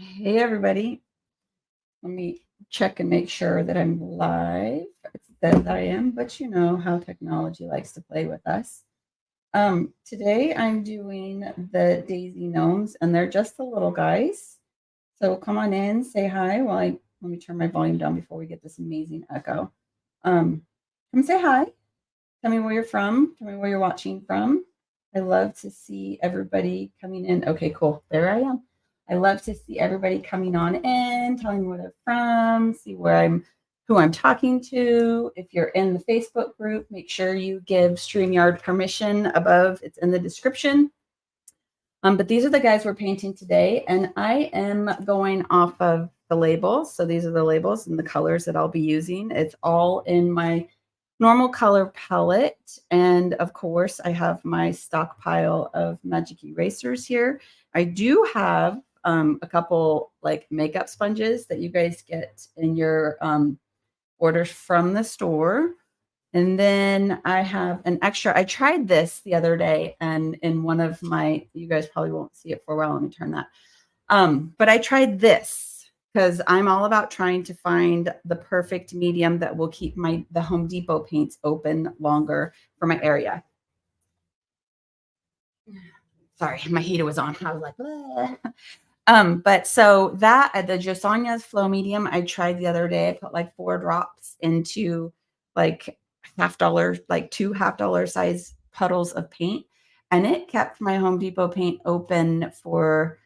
Hey, everybody. Let me check and make sure that I'm live. It says I am, but you know how technology likes to play with us. Today I'm doing the Daisy Gnomes, and they're just the little guys. So come on in, say hi. Let me turn my volume down before we get this amazing echo. Come say hi. Tell me where you're from. Tell me where you're watching from. I love to see everybody coming in. Okay, cool. There I am. I love to see everybody coming on in, telling me where they're from, see who I'm talking to. If you're in the Facebook group, make sure you give StreamYard permission above. It's in the description. But these are the guys we're painting today, and I am going off of the labels. So these are the labels and the colors that I'll be using. It's all in my normal color palette. And of course, I have my stockpile of magic erasers here. I do have a couple like makeup sponges that you guys get in your orders from the store. And then I have an extra. I tried this the other day, and in one of my, you guys probably won't see it for a while. Let me turn that. But I tried this because I'm all about trying to find the perfect medium that will keep the Home Depot paints open longer for my area. Sorry, my heater was on. I was like, bleh. But so that the Josania's Flow Medium I tried the other day. I put like 4 drops into like $half, like 2 $half size puddles of paint, and it kept my Home Depot paint open for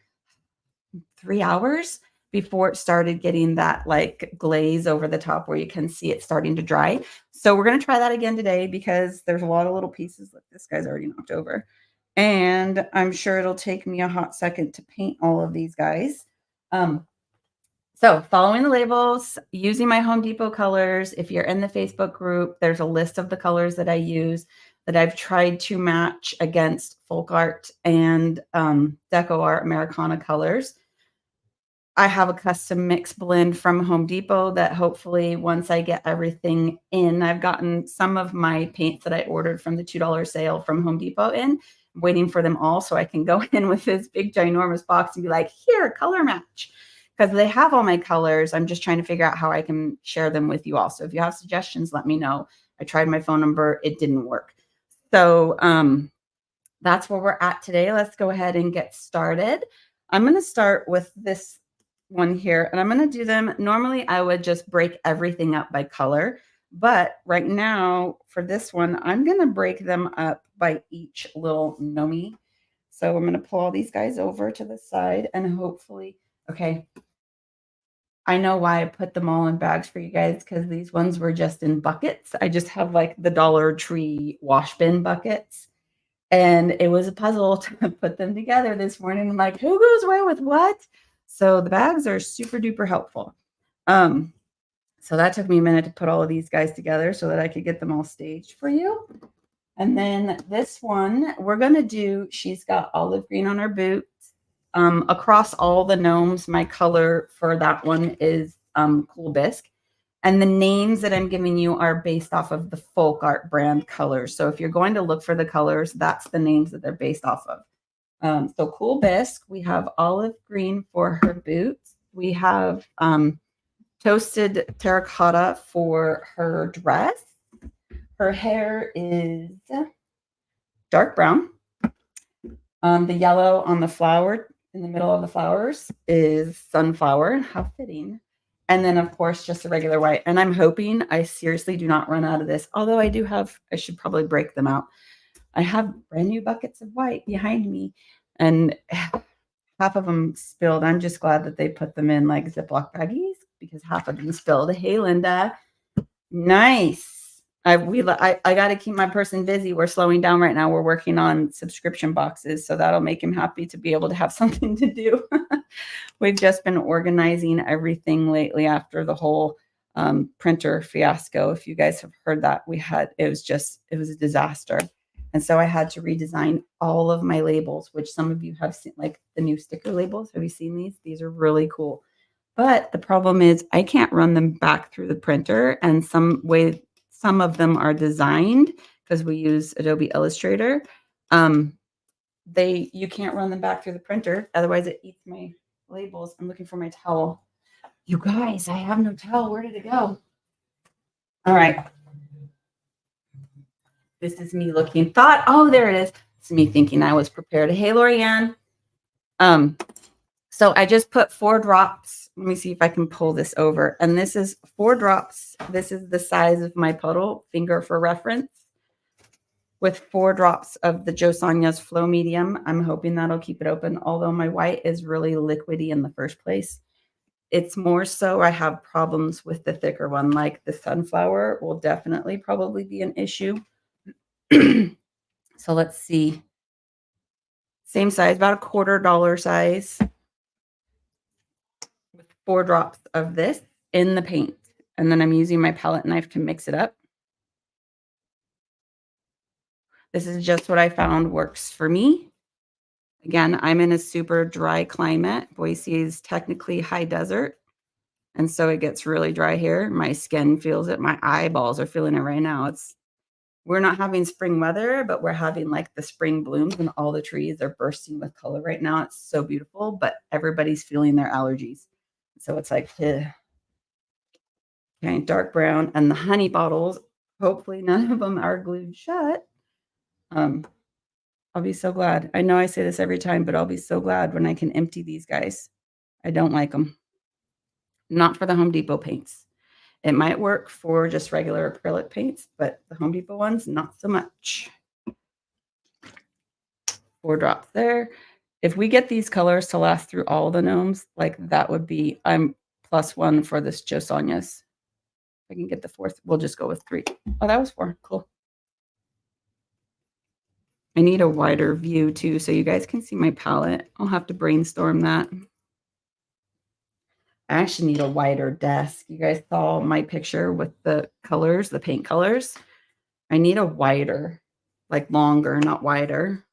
3 hours before it started getting that like glaze over the top where you can see it starting to dry. So we're going to try that again today because there's a lot of little pieces. Look, this guy's already knocked over. And I'm sure it'll take me a hot second to paint all of these guys. So following the labels, using my Home Depot colors. If you're in the Facebook group, there's a list of the colors that I use that I've tried to match against folk art and deco art Americana colors. I have a custom mix blend from Home Depot that hopefully once I get everything in, I've gotten some of my paints that I ordered from the $2 sale from Home Depot in. I'm waiting for them all so I can go in with this big ginormous box and be like, here, color match. Because they have all my colors. I'm just trying to figure out how I can share them with you all. So if you have suggestions, let me know. I tried my phone number. It didn't work. So that's where we're at today. Let's go ahead and get started. I'm going to start with this one here, and I'm going to do them. Normally, I would just break everything up by color, but right now for this one, I'm going to break them up by each little gnome. So I'm going to pull all these guys over to the side and hopefully, okay. I know why I put them all in bags for you guys because these ones were just in buckets. I just have like the Dollar Tree wash bin buckets. And it was a puzzle to put them together this morning. I'm like, who goes where with what? So the bags are super duper helpful. So that took me a minute to put all of these guys together so that I could get them all staged for you. And then this one, we're going to do, she's got olive green on her boots. Across all the gnomes, my color for that one is Cool Bisque. And the names that I'm giving you are based off of the folk art brand colors. So if you're going to look for the colors, that's the names that they're based off of. So Cool Bisque, we have olive green for her boots. We have toasted terracotta for her dress. Her hair is dark brown. The yellow on the flower in the middle of the flowers is sunflower. How fitting. And then, of course, just a regular white. And I'm hoping I seriously do not run out of this. Although I should probably break them out. I have brand new buckets of white behind me. And half of them spilled. I'm just glad that they put them in like Ziploc baggies because half of them spilled. Hey, Linda. Nice. I got to keep my person busy. We're slowing down right now. We're working on subscription boxes. So that'll make him happy to be able to have something to do. We've just been organizing everything lately after the whole printer fiasco. If you guys have heard that, it was a disaster. And so I had to redesign all of my labels, which some of you have seen, like the new sticker labels. Have you seen these? These are really cool. But the problem is I can't run them back through the printer. And some of them are designed because we use Adobe Illustrator. You can't run them back through the printer. Otherwise it eats my labels. I'm looking for my towel. You guys, I have no towel. Where did it go? All right. This is me looking. Oh, there it is. It's me thinking I was prepared. Hey, Lorianne. So I just put 4 drops. Let me see if I can pull this over. And this is 4 drops. This is the size of my puddle, finger for reference, with 4 drops of the Jo Sonja's Flow Medium. I'm hoping that'll keep it open, although my white is really liquidy in the first place. It's more so I have problems with the thicker one, like the sunflower will definitely probably be an issue. So let's see. Same size, about $1/4 size, with 4 drops of this in the paint. And then I'm using my palette knife to mix it up. This is just what I found works for me. Again, I'm in a super dry climate. Boise is technically high desert. And so it gets really dry here. My skin feels it. My eyeballs are feeling it right now. We're not having spring weather, but we're having like the spring blooms and all the trees are bursting with color right now. It's so beautiful, but everybody's feeling their allergies. So it's like, ugh. Okay, dark brown. And the honey bottles, hopefully none of them are glued shut. I'll be so glad. I know I say this every time, but I'll be so glad when I can empty these guys. I don't like them. Not for the Home Depot paints. It might work for just regular acrylic paints, but the Home Depot ones, not so much. 4 drops there. If we get these colors to last through all the gnomes, like that would be, I'm +1 for this Jo Sonja's. If I can get the 4th, we'll just go with 3. Oh, that was 4. Cool. I need a wider view too, so you guys can see my palette. I'll have to brainstorm that. I actually need a wider desk. You guys saw my picture with the colors, the paint colors. I need a wider, like longer, not wider,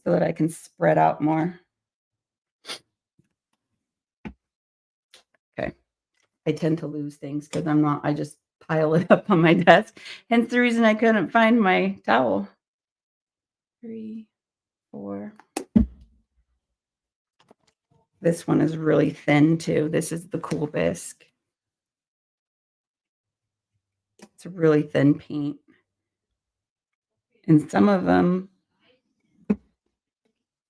so that I can spread out more. Okay. I tend to lose things because I just pile it up on my desk. Hence the reason I couldn't find my towel. 3, 4. This one is really thin too. This is the Cool Bisque. It's a really thin paint. And some of them,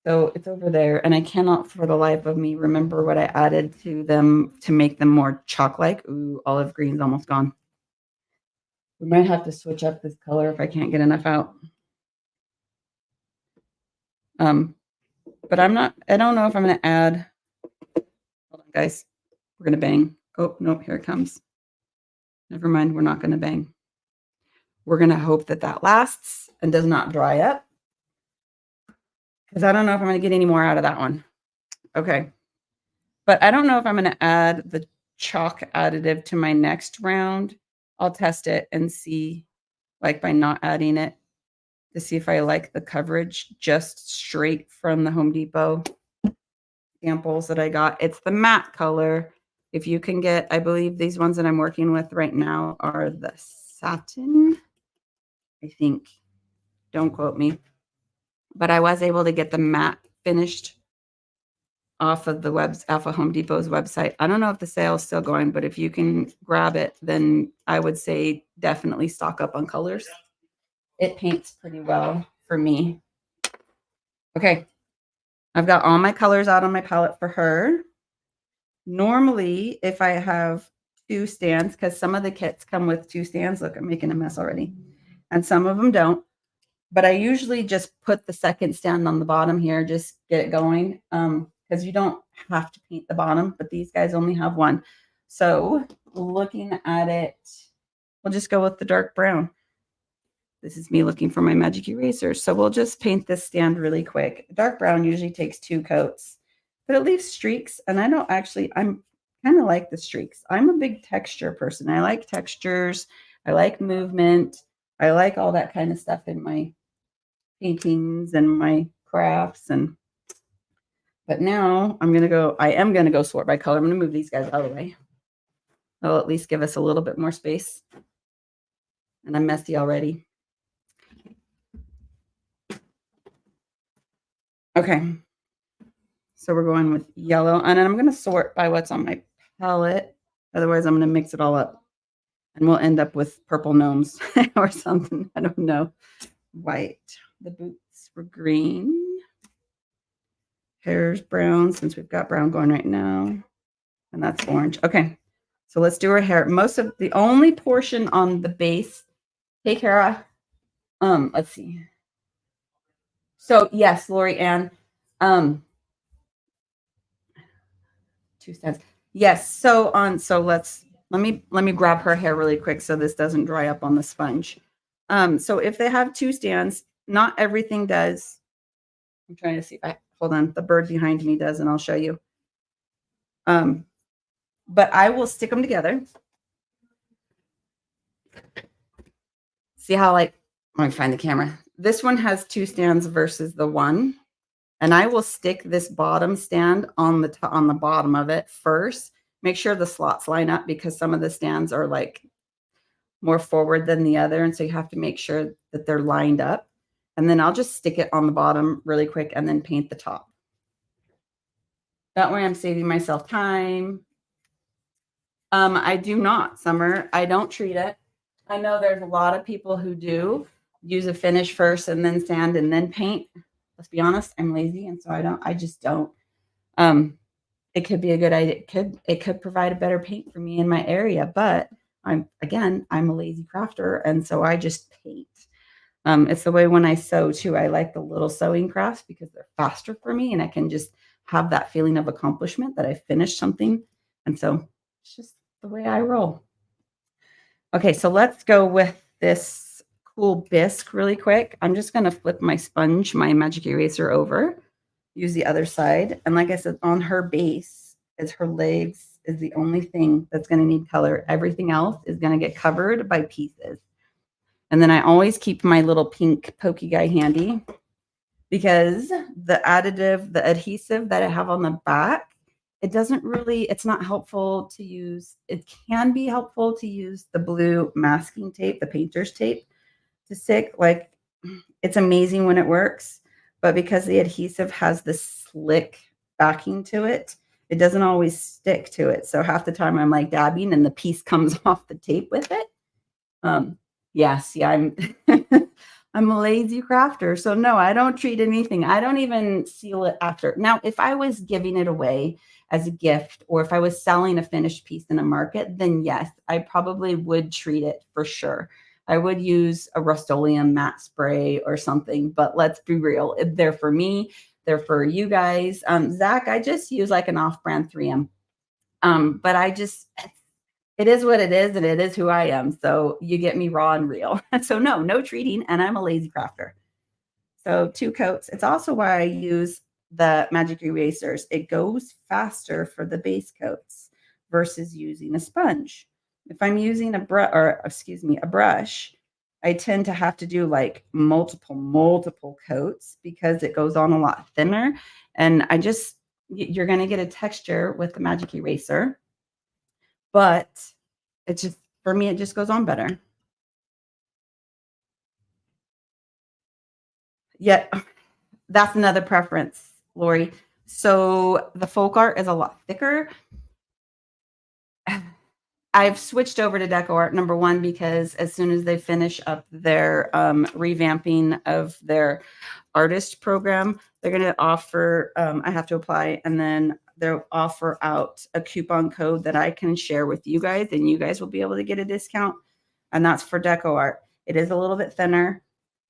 so it's over there, and I cannot for the life of me remember what I added to them to make them more chalk-like. Ooh, olive green's almost gone. We might have to switch up this color if I can't get enough out. But I don't know if I'm going to add, hold on, guys. We're going to bang. Oh, nope, here it comes. Never mind, we're not going to bang. We're going to hope that that lasts and does not dry up, because I don't know if I'm going to get any more out of that one. Okay. But I don't know if I'm going to add the chalk additive to my next round. I'll test it and see, like by not adding it, to see if I like the coverage just straight from the Home Depot samples that I got. It's the matte color. If you can get, I believe these ones that I'm working with right now are the satin, I think. Don't quote me. But I was able to get the matte finished off of Home Depot's website. I don't know if the sale is still going, but if you can grab it, then I would say definitely stock up on colors. It paints pretty well for me. Okay. I've got all my colors out on my palette for her. Normally, if I have 2 stands, because some of the kits come with 2 stands. Look, I'm making a mess already. And some of them don't. But I usually just put the second stand on the bottom here, just get it going. Because you don't have to paint the bottom, but these guys only have 1. So looking at it, we'll just go with the dark brown. This is me looking for my magic eraser. So we'll just paint this stand really quick. Dark brown usually takes 2 coats, but it leaves streaks. And I'm kind of like the streaks. I'm a big texture person. I like textures. I like movement. I like all that kind of stuff in my paintings and my crafts. But now I am going to go sort by color. I'm going to move these guys out of the way. They'll at least give us a little bit more space. And I'm messy already. Okay. So we're going with yellow, and then I'm going to sort by what's on my palette. Otherwise, I'm going to mix it all up, and we'll end up with purple gnomes or something. I don't know. White. The boots were green. Hair's brown, since we've got brown going right now. And that's orange. Okay. So let's do her hair. Most of the only portion on the base. Hey, Kara. Let's see. So yes, Lori Ann. 2 cents. Yes. So let me grab her hair really quick so this doesn't dry up on the sponge. So if they have 2 stands, not everything does. I'm trying to see if I hold on. The bird behind me does, and I'll show you. But I will stick them together. See how let me find the camera. This one has 2 stands versus the one. And I will stick this bottom stand on the bottom of it first. Make sure the slots line up because some of the stands are like more forward than the other. And so you have to make sure that they're lined up. And then I'll just stick it on the bottom really quick and then paint the top. That way I'm saving myself time. I do not, Summer. I don't treat it. I know there's a lot of people who do use a finish first and then sand and then paint. Let's be honest, I'm lazy, and so I just don't. It could be a good idea. It could provide a better paint for me in my area, but I'm a lazy crafter, and so I just paint. It's the way when I sew too. I like the little sewing crafts because they're faster for me, and I can just have that feeling of accomplishment that I finished something. And so it's just the way I roll. Okay, so let's go with this cool bisque really quick. I'm just going to flip my sponge, my magic eraser over, use the other side. And like I said, on her base is her legs is the only thing that's going to need color. Everything else is going to get covered by pieces. And then I always keep my little pink pokey guy handy because the adhesive that I have on the back, it's not helpful to use. It can be helpful to use the blue masking tape, the painter's tape to stick. Like, it's amazing when it works, but because the adhesive has this slick backing to it, it doesn't always stick to it. So half the time I'm like dabbing and the piece comes off the tape with it. I'm I'm a lazy crafter. So no, I don't treat anything. I don't even seal it after. Now, if I was giving it away as a gift, or if I was selling a finished piece in a market, then yes, I probably would treat it for sure. I would use a Rust-Oleum matte spray or something, but let's be real. They're for me. They're for you guys. Zach, I just use like an off-brand 3M. But it is what it is, and it is who I am. So you get me raw and real. So no treating, and I'm a lazy crafter. So 2 coats. It's also why I use the magic erasers. It goes faster for the base coats versus using a sponge. If I'm using a brush, I tend to have to do like multiple coats because it goes on a lot thinner. And you're going to get a texture with the magic eraser. But for me, it just goes on better. Yet, that's another preference, Lori. So the folk art is a lot thicker. I've switched over to Deco Art, number one, because as soon as they finish up their revamping of their artist program, they're going to offer, I have to apply, and then they'll offer out a coupon code that I can share with you guys, and you guys will be able to get a discount. And that's for Deco Art. It is a little bit thinner.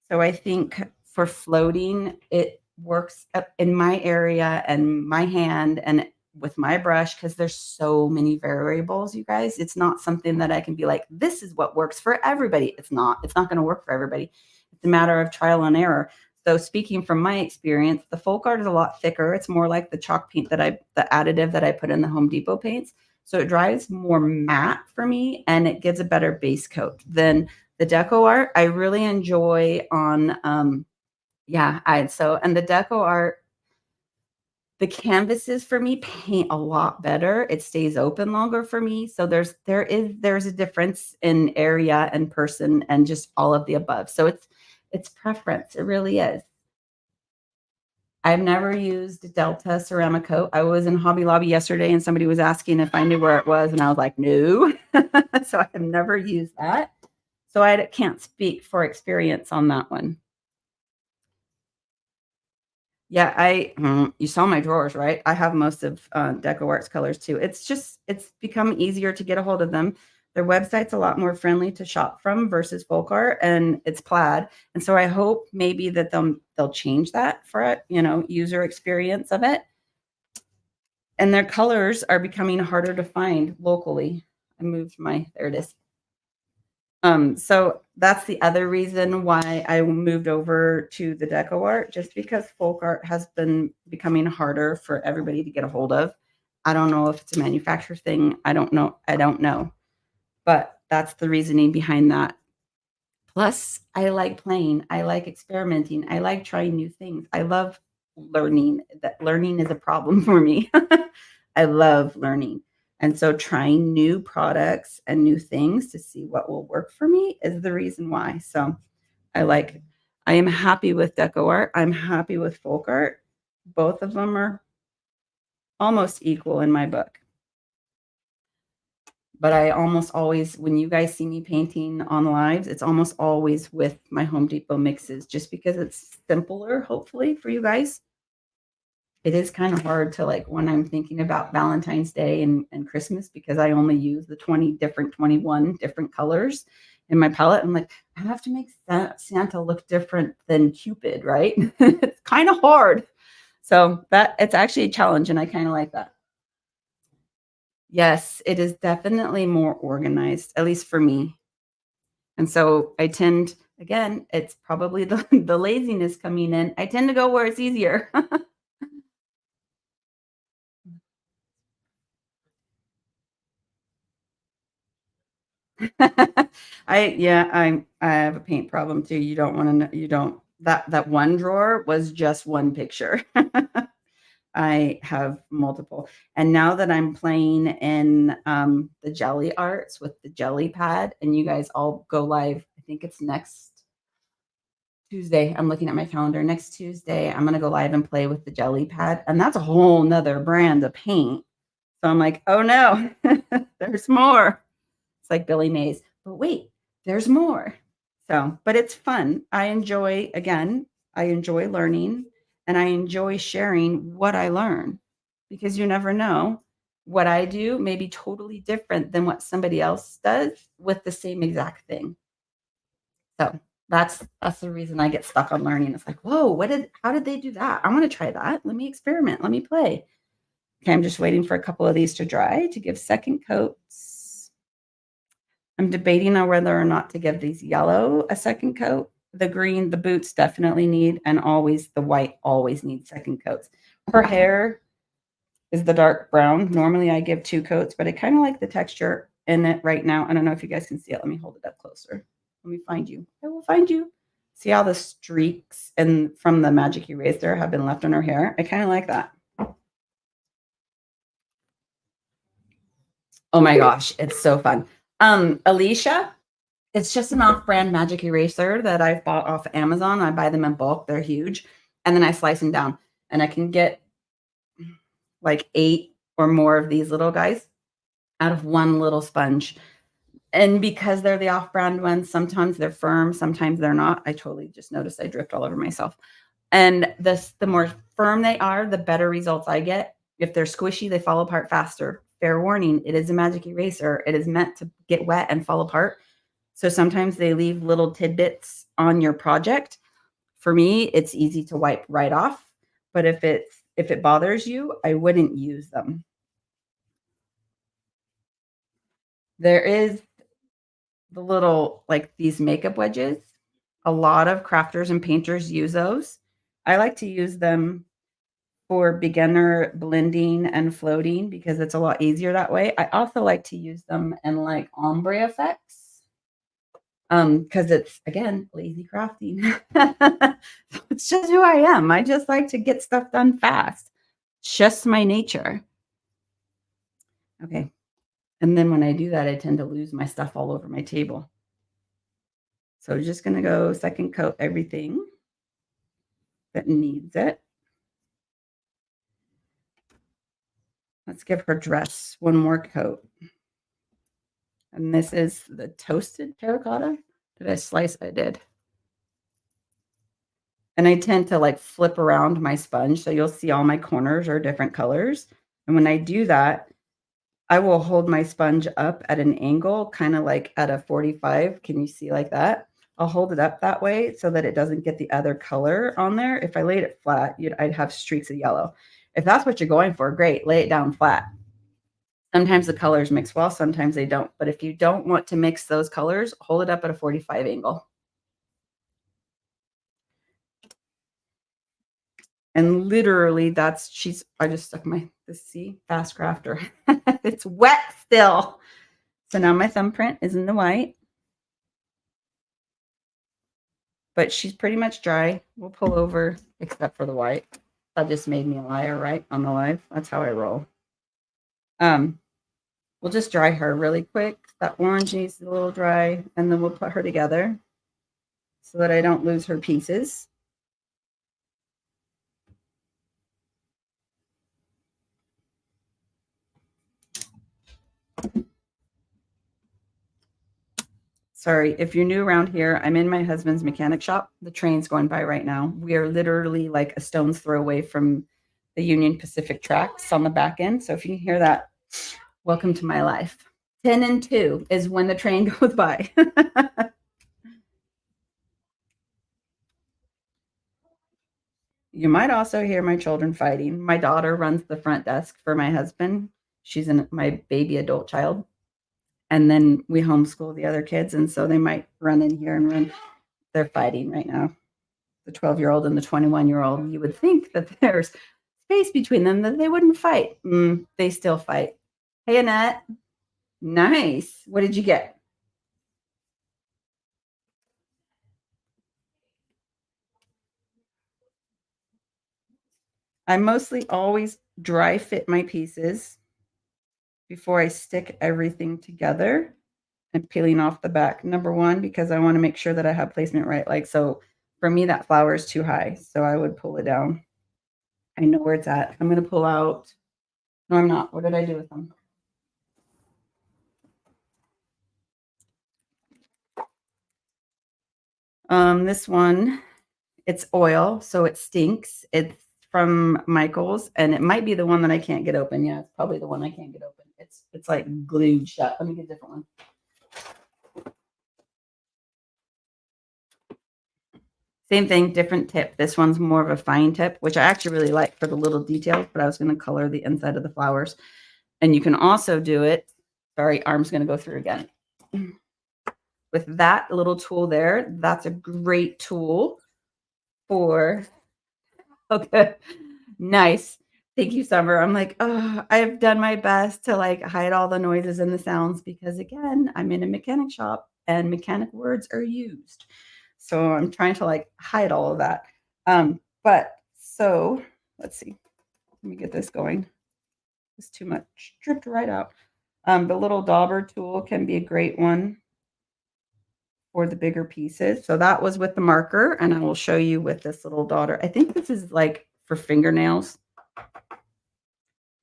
So I think for floating, it works in my area and my hand and with my brush, because there's so many variables, you guys. It's not something that I can be like, this is what works for everybody. It's not going to work for everybody. It's a matter of trial and error. So speaking from my experience, the folk art is a lot thicker. It's more like the chalk paint the additive that I put in the Home Depot paints. So it dries more matte for me, and it gives a better base coat than the Deco Art. I really enjoy on, and the Deco Art, the canvases for me paint a lot better. It stays open longer for me. So there's a difference in area and person and just all of the above. So it's preference. It really is. I've never used Delta ceramic coat. I was in Hobby Lobby yesterday and somebody was asking if I knew where it was, and I was like, no. So I have never used that. So I can't speak for experience on that one. Yeah, you saw my drawers, right? I have most of Deco Arts colors too. It's become easier to get a hold of them. Their website's a lot more friendly to shop from versus folk art, and it's plaid. And so I hope maybe that they'll change that for it, user experience of it. And their colors are becoming harder to find locally. I moved there it is. So that's the other reason why I moved over to the deco art, just because folk art has been becoming harder for everybody to get a hold of. I don't know if it's a manufacturer thing. I don't know. But that's the reasoning behind that. Plus, I like playing. I like experimenting. I like trying new things. I love learning. That learning is a problem for me. I love learning. And so trying new products and new things to see what will work for me is the reason why. So I am happy with deco art. I'm happy with folk art. Both of them are almost equal in my book. But I almost always, when you guys see me painting on lives, it's almost always with my Home Depot mixes, just because it's simpler, hopefully, for you guys. It is kind of hard to when I'm thinking about Valentine's Day and Christmas, because I only use the 21 different colors in my palette. I'm like, I have to make Santa look different than Cupid, right? It's kind of hard. So that it's actually a challenge, and I kind of like that. Yes, it is definitely more organized, at least for me. And so I tend, again, it's probably the the laziness coming in. I tend to go where it's easier. I have a paint problem too. You don't want to know, you don't that one drawer was just one picture. I have multiple. And now that I'm playing in the jelly arts with the jelly pad, and you guys all go live, I think it's next Tuesday. I'm looking at my calendar. Next Tuesday, I'm gonna go live and play with the jelly pad. And that's a whole nother brand of paint. So I'm like, oh no, there's more. It's like Billy Mays. But wait, there's more. So, but it's fun. I enjoy learning, and I enjoy sharing what I learn, because you never know, what I do may be totally different than what somebody else does with the same exact thing. So that's the reason I get stuck on learning. It's like, whoa, how did they do that? I want to try that. Let me experiment. Let me play. Okay, I'm just waiting for a couple of these to dry to give second coats. I'm debating on whether or not to give these yellow a second coat. The green, the boots definitely need, and always the white always need second coats. Her hair is the dark brown. Normally I give two coats, but I kind of like the texture in it right now. I don't know if you guys can see it. Let me hold it up closer. Let me find you. I will find you. See how the streaks and from the magic eraser have been left on her hair? I kind of like that. Oh my gosh, it's so fun. Alicia, it's just an off-brand magic eraser that I've bought off Amazon. I buy them in bulk. They're huge. And then I slice them down, and I can get like 8 or more of these little guys out of one little sponge. And because they're the off-brand ones, sometimes they're firm, sometimes they're not. I totally just noticed I dripped all over myself. And the more firm they are, the better results I get. If they're squishy, they fall apart faster. Fair warning, it is a magic eraser. It is meant to get wet and fall apart. So sometimes they leave little tidbits on your project. For me, it's easy to wipe right off. But if it bothers you, I wouldn't use them. There is the little, like these makeup wedges. A lot of crafters and painters use those. I like to use them for beginner blending and floating because it's a lot easier that way. I also like to use them in like ombre effects. Because it's, again, lazy crafting. It's just who I am. I just like to get stuff done fast. It's just my nature. Okay. And then when I do that, I tend to lose my stuff all over my table. So just going to go second coat everything that needs it. Let's give her dress one more coat. And this is the toasted terracotta. Did I slice? I did. And I tend to like flip around my sponge. So you'll see all my corners are different colors. And when I do that, I will hold my sponge up at an angle, kind of like at a 45. Can you see like that? I'll hold it up that way so that it doesn't get the other color on there. If I laid it flat, I'd have streaks of yellow. If that's what you're going for, great, lay it down flat. Sometimes the colors mix well, sometimes they don't. But if you don't want to mix those colors, hold it up at a 45 angle. And literally I just stuck see, fast crafter. It's wet still. So now my thumbprint is in the white. But she's pretty much dry. We'll pull over except for the white. That just made me a liar, right? On the live. That's how I roll. We'll just dry her really quick. That orange needs a little dry, and then we'll put her together so that I don't lose her pieces. Sorry, if you're new around here, I'm in my husband's mechanic shop. The train's going by right now. We are literally like a stone's throw away from the Union Pacific tracks on the back end. So if you can hear that, welcome to my life. 10 and 2 is when the train goes by. You might also hear my children fighting. My daughter runs the front desk for my husband. She's my baby adult child. And then we homeschool the other kids. And so they might run in here and run. They're fighting right now. The 12-year-old and the 21-year-old. You would think that there's space between them, that they wouldn't fight. They still fight. Hey, Annette. Nice. What did you get? I mostly always dry fit my pieces before I stick everything together. And peeling off the back. Number one, because I want to make sure that I have placement right. Like, so for me, that flower is too high. So I would pull it down. I know where it's at. I'm going to pull out. No, I'm not. What did I do with them? This one, it's oil, so it stinks. It's from Michael's, and it might be the one that I can't get open. Yeah, it's probably the one I can't get open. It's like glued shut. Let me get a different one. Same thing, different tip. This one's more of a fine tip, which I actually really like for the little details, but I was going to color the inside of the flowers. And you can also do it. Sorry, arm's going to go through again. With that little tool there, that's a great tool for, okay, nice. Thank you, Summer. I'm like, oh, I've done my best to like hide all the noises and the sounds because again, I'm in a mechanic shop and mechanic words are used. So I'm trying to like hide all of that. But so let's see. Let me get this going. It's too much. Dripped right out. The little dauber tool can be a great one for the bigger pieces. So that was with the marker, and I will show you with this little dauber. I think this is like for fingernails.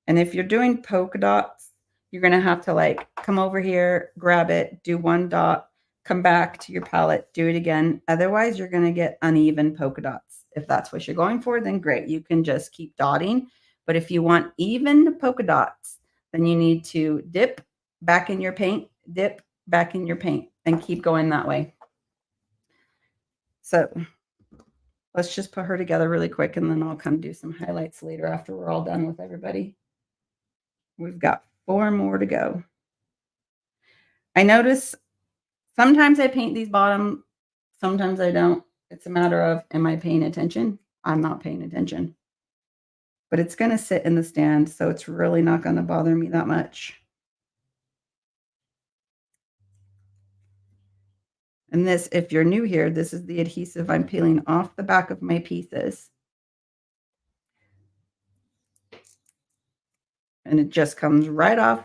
And if you're doing polka dots, you're going to have to like come over here, grab it, do one dot, come back to your palette, do it again. Otherwise, you're going to get uneven polka dots. If that's what you're going for, then great. You can just keep dotting. But if you want even polka dots, then you need to dip back in your paint, dip back in your paint, and keep going that way. So let's just put her together really quick, and then I'll come do some highlights later after we're all done with everybody. We've got 4 more to go. I notice sometimes I paint these bottom, sometimes I don't. It's a matter of, am I paying attention? I'm not paying attention. But it's going to sit in the stand, so it's really not going to bother me that much. And this, if you're new here, this is the adhesive I'm peeling off the back of my pieces. And it just comes right off.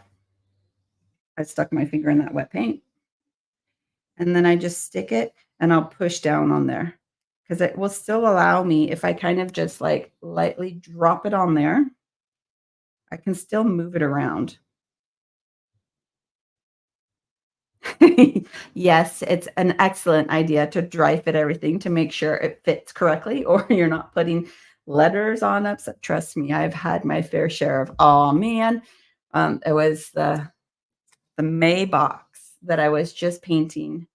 I stuck my finger in that wet paint. And then I just stick it and I'll push down on there because it will still allow me, if I kind of just like lightly drop it on there, I can still move it around. Yes, it's an excellent idea to dry fit everything to make sure it fits correctly, or you're not putting letters on it. So trust me, I've had my fair share of, oh man, it was the May box that I was just painting.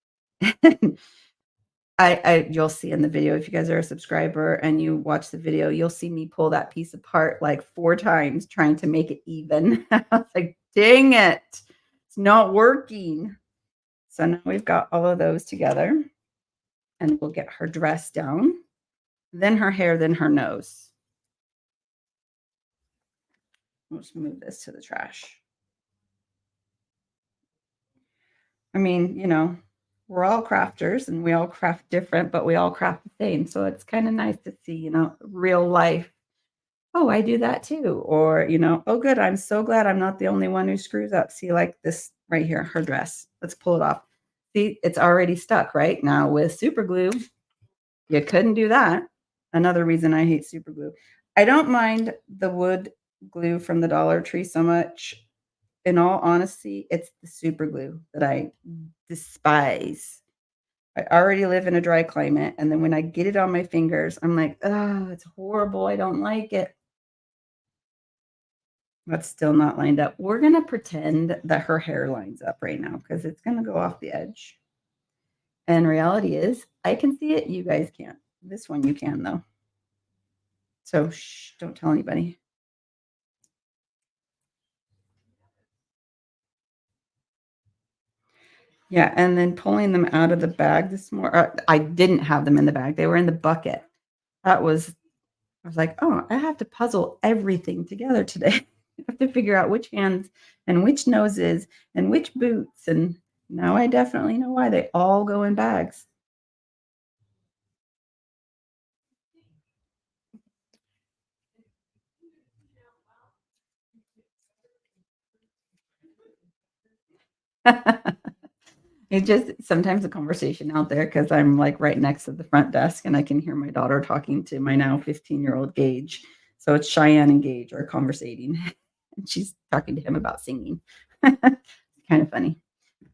You'll see in the video if you guys are a subscriber and you watch the video, you'll see me pull that piece apart like 4 times trying to make it even. I was like, dang it, it's not working. So now we've got all of those together and we'll get her dress down, then her hair, then her nose. We'll just move this to the trash. I mean, you know, we're all crafters and we all craft different, but we all craft the same. So it's kind of nice to see, you know, real life. Oh, I do that too. Or, you know, oh, good. I'm so glad I'm not the only one who screws up. See, like this right here, her dress. Let's pull it off. See, it's already stuck, right? Now with super glue, you couldn't do that. Another reason I hate super glue. I don't mind the wood glue from the Dollar Tree so much. In all honesty, it's the super glue that I despise. I already live in a dry climate, and then when I get it on my fingers, I'm like, oh, it's horrible. I don't like it. That's still not lined up. We're going to pretend that her hair lines up right now because it's going to go off the edge. And reality is, I can see it. You guys can't. This one you can, though. So shh, don't tell anybody. Yeah, and then pulling them out of the bag this morning. I didn't have them in the bag. They were in the bucket. I was like, oh, I have to puzzle everything together today. I have to figure out which hands and which noses and which boots. And now I definitely know why they all go in bags. It just sometimes a conversation out there because I'm like right next to the front desk and I can hear my daughter talking to my now 15-year-old Gage. So it's Cheyenne and Gage are conversating. And she's talking to him about singing. Kind of funny.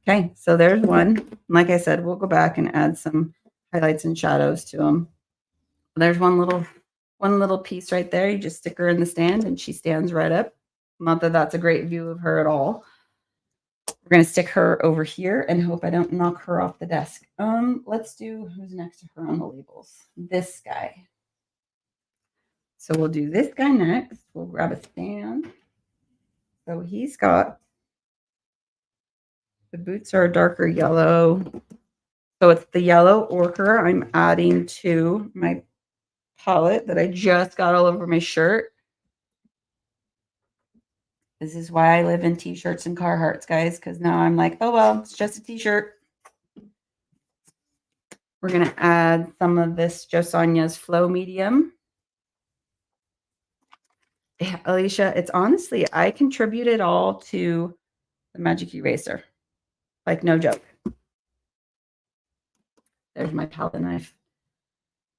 Okay, so there's one. Like I said, we'll go back and add some highlights and shadows to them. There's one little piece right there. You just stick her in the stand and she stands right up. Not that that's a great view of her at all. We're going to stick her over here and hope I don't knock her off the desk. Let's do who's next to her on the labels. This guy. So we'll do this guy next. We'll grab a stand. So he's got the boots are a darker yellow. So it's the yellow ochre I'm adding to my palette that I just got all over my shirt. This is why I live in t-shirts and Carhartts, guys, because now I'm like, oh, well, it's just a t-shirt. We're going to add some of this Josania's Flow Medium. Yeah, Alicia, it's honestly, I contributed all to the Magic Eraser. Like, no joke. There's my palette knife.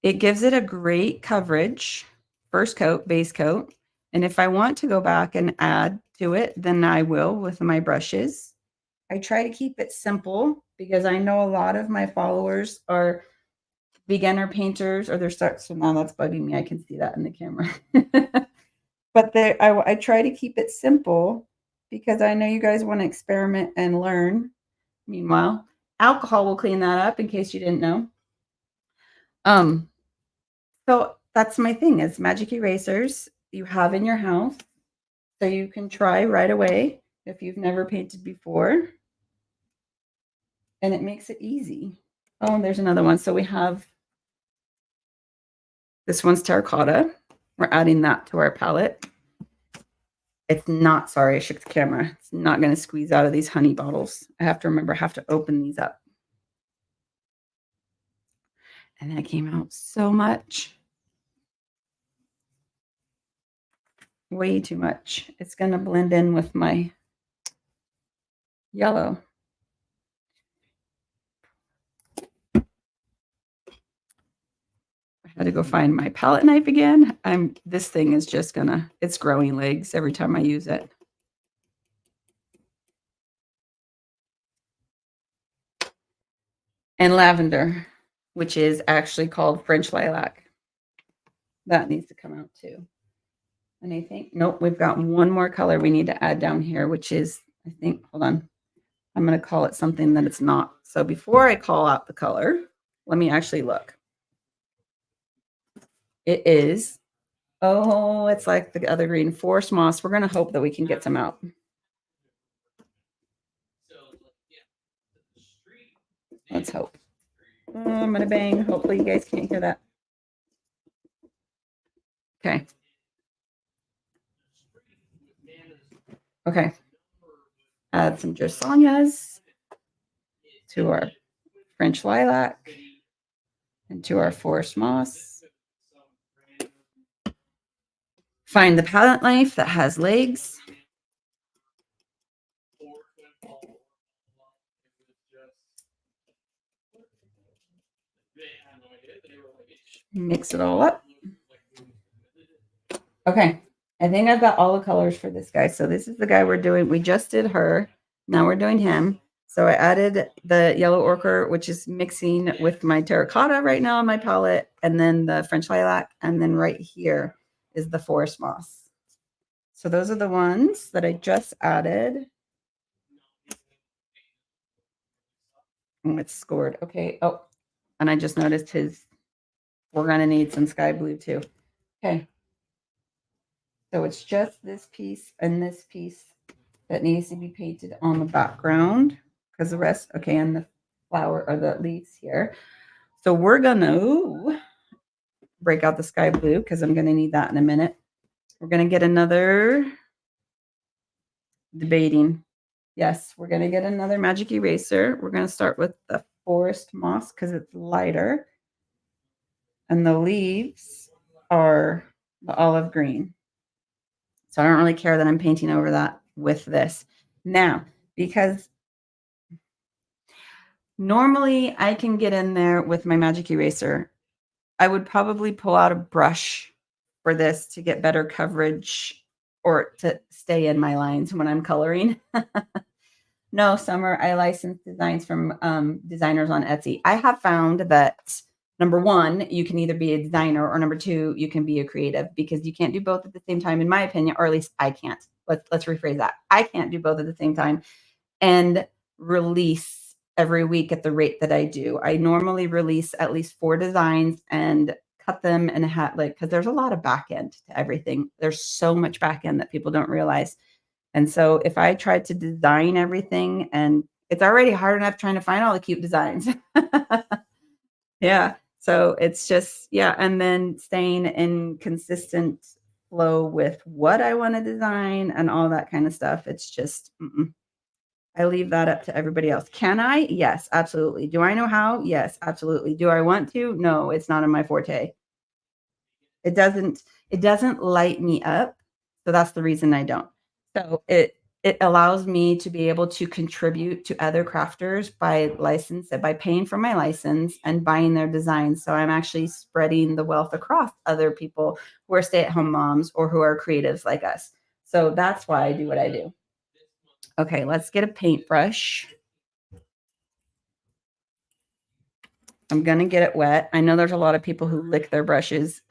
It gives it a great coverage, first coat, base coat. And if I want to go back and add to it, then I will with my brushes. I try to keep it simple because I know a lot of my followers are beginner painters or they're start. So now that's bugging me. I can see that in the camera. But I try to keep it simple because I know you guys want to experiment and learn. Meanwhile, alcohol will clean that up in case you didn't know. So that's my thing is magic erasers you have in your house. So you can try right away if you've never painted before. And it makes it easy. Oh, and there's another one. So we have this one's terracotta. We're adding that to our palette. It's not, sorry, I shook the camera. It's not going to squeeze out of these honey bottles. I have to remember, I have to open these up. And that came out so much. Way too much. It's going to blend in with my yellow. I had to go find my palette knife again. This thing is just it's growing legs every time I use it. And lavender, which is actually called French lilac. That needs to come out too. And I think, nope, we've got one more color we need to add down here, which is, I think, hold on. I'm going to call it something that it's not. So before I call out the color, let me actually look. It is, oh, it's like the other green, forest moss. We're going to hope that we can get some out. Let's hope. Oh, I'm going to bang. Hopefully you guys can't hear that. Okay. Okay. Add some Josanias to our French lilac and to our forest moss. Find the palette knife that has legs. Mix it all up. Okay, I think I've got all the colors for this guy. So this is the guy we're doing. We just did her. Now we're doing him. So I added the yellow ochre, which is mixing with my terracotta right now on my palette, and then the French lilac, and then right here is the forest moss. So those are the ones that I just added. And it's scored. Okay. Oh, and I just noticed we're going to need some sky blue too. Okay. So it's just this piece and this piece that needs to be painted on the background because the rest, okay, and the flower or the leaves here. So we're going to break out the sky blue because I'm going to need that in a minute. We're going to get another debating. Yes, we're going to get another magic eraser. We're going to start with the forest moss because it's lighter. And the leaves are the olive green. So I don't really care that I'm painting over that with this. Now, because normally I can get in there with my magic eraser, I would probably pull out a brush for this to get better coverage or to stay in my lines when I'm coloring. No, Summer, I license designs from designers on Etsy. I have found that number one, you can either be a designer, or number two, you can be a creative, because you can't do both at the same time, in my opinion, or at least I can't. Let's rephrase that. I can't do both at the same time and release every week at the rate that I do. I normally release at least 4 designs and cut them and because there's a lot of back end to everything. There's so much back end that people don't realize. And so if I tried to design everything, and it's already hard enough trying to find all the cute designs. Yeah. So it's just, yeah. And then staying in consistent flow with what I want to design and all that kind of stuff. It's just, I leave that up to everybody else. Can I? Yes, absolutely. Do I know how? Yes, absolutely. Do I want to? No, it's not in my forte. It doesn't light me up. So that's the reason I don't. So it allows me to be able to contribute to other crafters by paying for my license and buying their designs. So I'm actually spreading the wealth across other people who are stay-at-home moms or who are creatives like us. So that's why I do what I do. Okay, let's get a paintbrush. I'm going to get it wet. I know there's a lot of people who lick their brushes.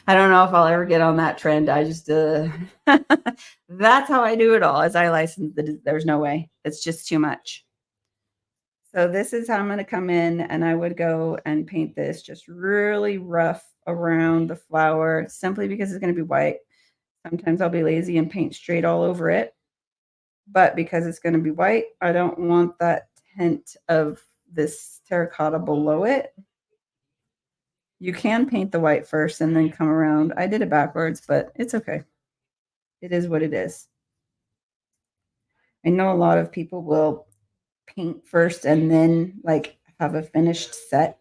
I don't know if I'll ever get on that trend. I just, that's how I do it all. As I license, there's no way. It's just too much. So this is how I'm going to come in, and I would go and paint this just really rough around the flower, simply because it's going to be white. Sometimes I'll be lazy and paint straight all over it. But because it's going to be white, I don't want that hint of this terracotta below it. You can paint the white first and then come around. I did it backwards, but it's okay. It is what it is. I know a lot of people will paint first and then like have a finished set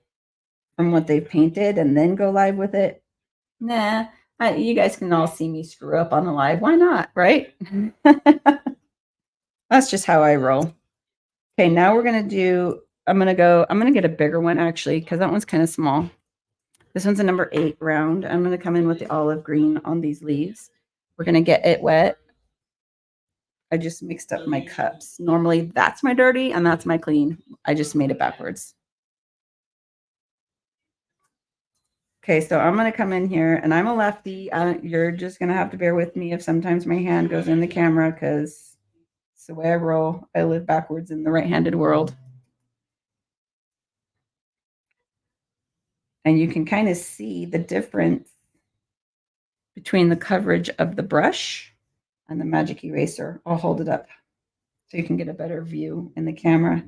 from what they've painted and then go live with it. Nah, you guys can all see me screw up on the live. Why not, right? That's just how I roll. Okay, now we're going to do I'm gonna get a bigger one actually, because that one's kind of small. This one's a number 8 round. I'm gonna come in with the olive green on these leaves. We're gonna get it wet. I just mixed up my cups. Normally that's my dirty and that's my clean. I just made it backwards. Okay, so I'm gonna come in here and I'm a lefty. You're just gonna have to bear with me if sometimes my hand goes in the camera because it's the way I roll. I live backwards in the right-handed world. And you can kind of see the difference between the coverage of the brush and the magic eraser. I'll hold it up so you can get a better view in the camera.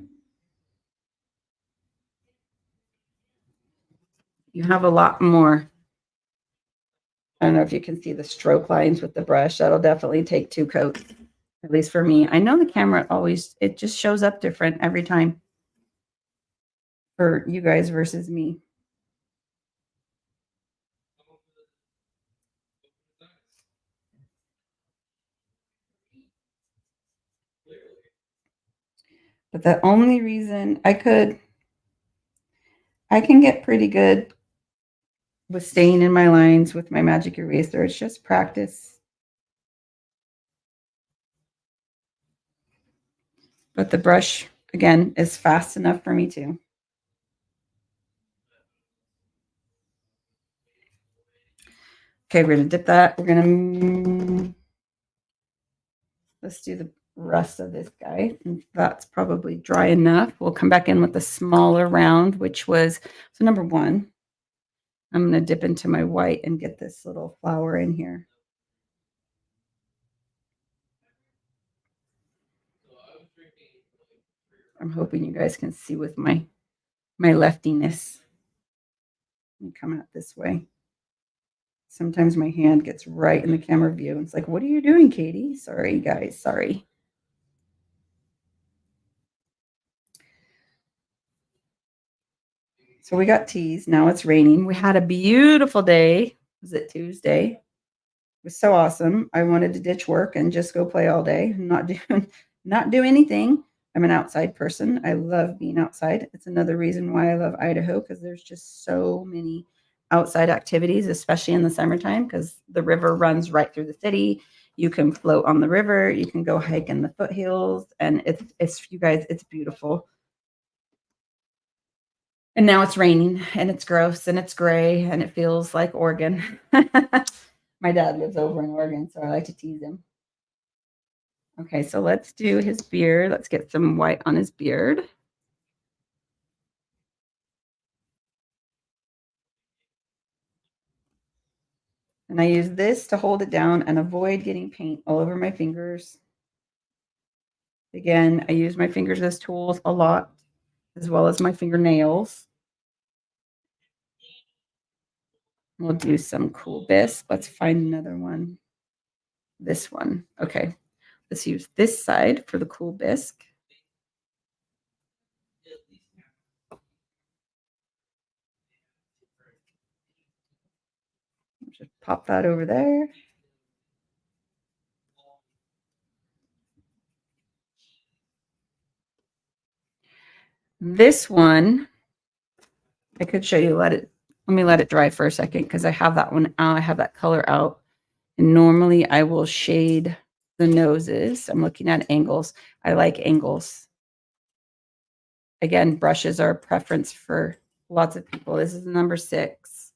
You have a lot more. I don't know if you can see the stroke lines with the brush. That'll definitely take 2 coats, at least for me. I know the camera always, it just shows up different every time for you guys versus me. But the only reason I can get pretty good with staying in my lines with my magic eraser. It's just practice. But the brush, again, is fast enough for me too. Okay, we're going to dip that. We're going to, let's do the rest of this guy. That's probably dry enough. We'll come back in with the smaller round, which was, so number 1. I'm going to dip into my white and get this little flower in here. I'm hoping you guys can see with my leftiness. Let me come out this way. Sometimes my hand gets right in the camera view. It's like, what are you doing, Katie? Sorry, guys. Sorry. So we got teas. Now it's raining. We had a beautiful day. Was it Tuesday? It was so awesome. I wanted to ditch work and just go play all day, not do anything. I'm an outside person. I love being outside. It's another reason why I love Idaho, because there's just so many outside activities, especially in the summertime, because the river runs right through the city. You can float on the river. You can go hike in the foothills, and it's you guys, it's beautiful. And now it's raining and it's gross and it's gray and it feels like Oregon. My dad lives over in Oregon, so I like to tease him. Okay, so let's do his beard. Let's get some white on his beard. And I use this to hold it down and avoid getting paint all over my fingers. Again, I use my fingers as tools a lot, as well as my fingernails. We'll do some cool bisque. Let's find another one. This one. Okay. Let's use this side for the cool bisque. Just pop that over there. This one, I could show you. Let me let it dry for a second because I have that one out. I have that color out. And normally I will shade the noses. I'm looking at angles. I like angles. Again, brushes are a preference for lots of people. This is number 6.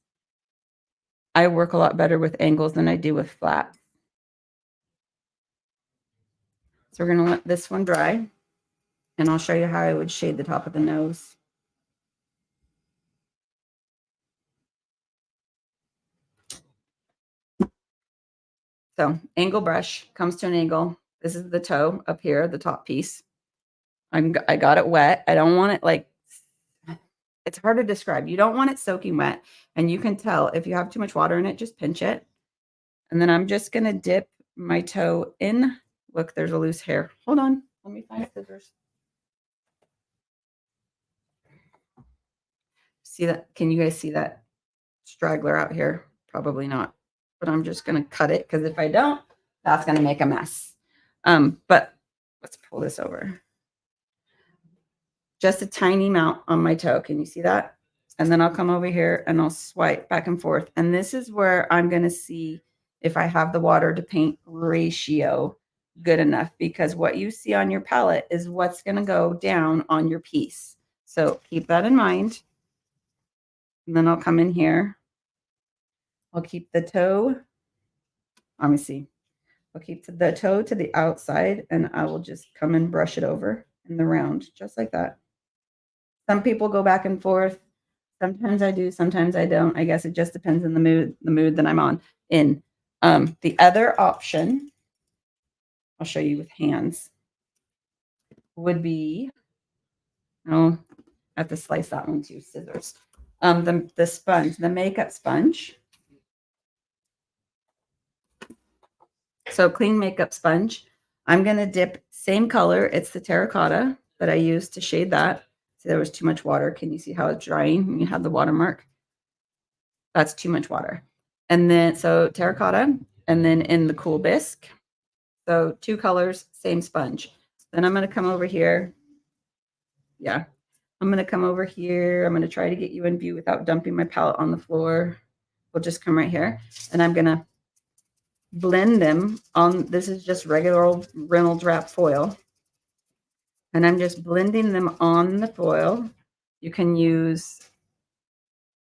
I work a lot better with angles than I do with flat. So we're going to let this one dry. And I'll show you how I would shade the top of the nose. So angle brush comes to an angle. This is the toe up here, the top piece. I got it wet. I don't want it like, it's hard to describe. You don't want it soaking wet. And you can tell if you have too much water in it, just pinch it. And then I'm just going to dip my toe in. Look, there's a loose hair. Hold on. Let me find scissors. See that? Can you guys see that straggler out here? Probably not. But I'm just going to cut it because if I don't, that's going to make a mess. But let's pull this over. just a tiny amount on my toe. Can you see that? And then I'll come over here and I'll swipe back and forth. And this is where I'm going to see if I have the water to paint ratio good enough, because what you see on your palette is what's going to go down on your piece. So keep that in mind. And then I'll come in here. I'll keep the toe. Let me see. I'll keep the toe to the outside and I will just come and brush it over in the round, just like that. Some people go back and forth. Sometimes I do, sometimes I don't. I guess it just depends on the mood that I'm on in. The other option, I'll show you with hands, would be, oh, I have to slice that one too, scissors. The sponge, the makeup sponge. So clean makeup sponge. I'm going to dip same color. It's the terracotta that I used to shade that. See, there was too much water. Can you see how it's drying when you have the watermark? That's too much water. And then, so terracotta, and then in the cool bisque. So 2 colors, same sponge. Then I'm going to come over here. Yeah. I'm going to come over here. I'm going to try to get you in view without dumping my palette on the floor. We'll just come right here. And I'm going to blend them on, this is just regular old Reynolds wrap foil. And I'm just blending them on the foil. You can use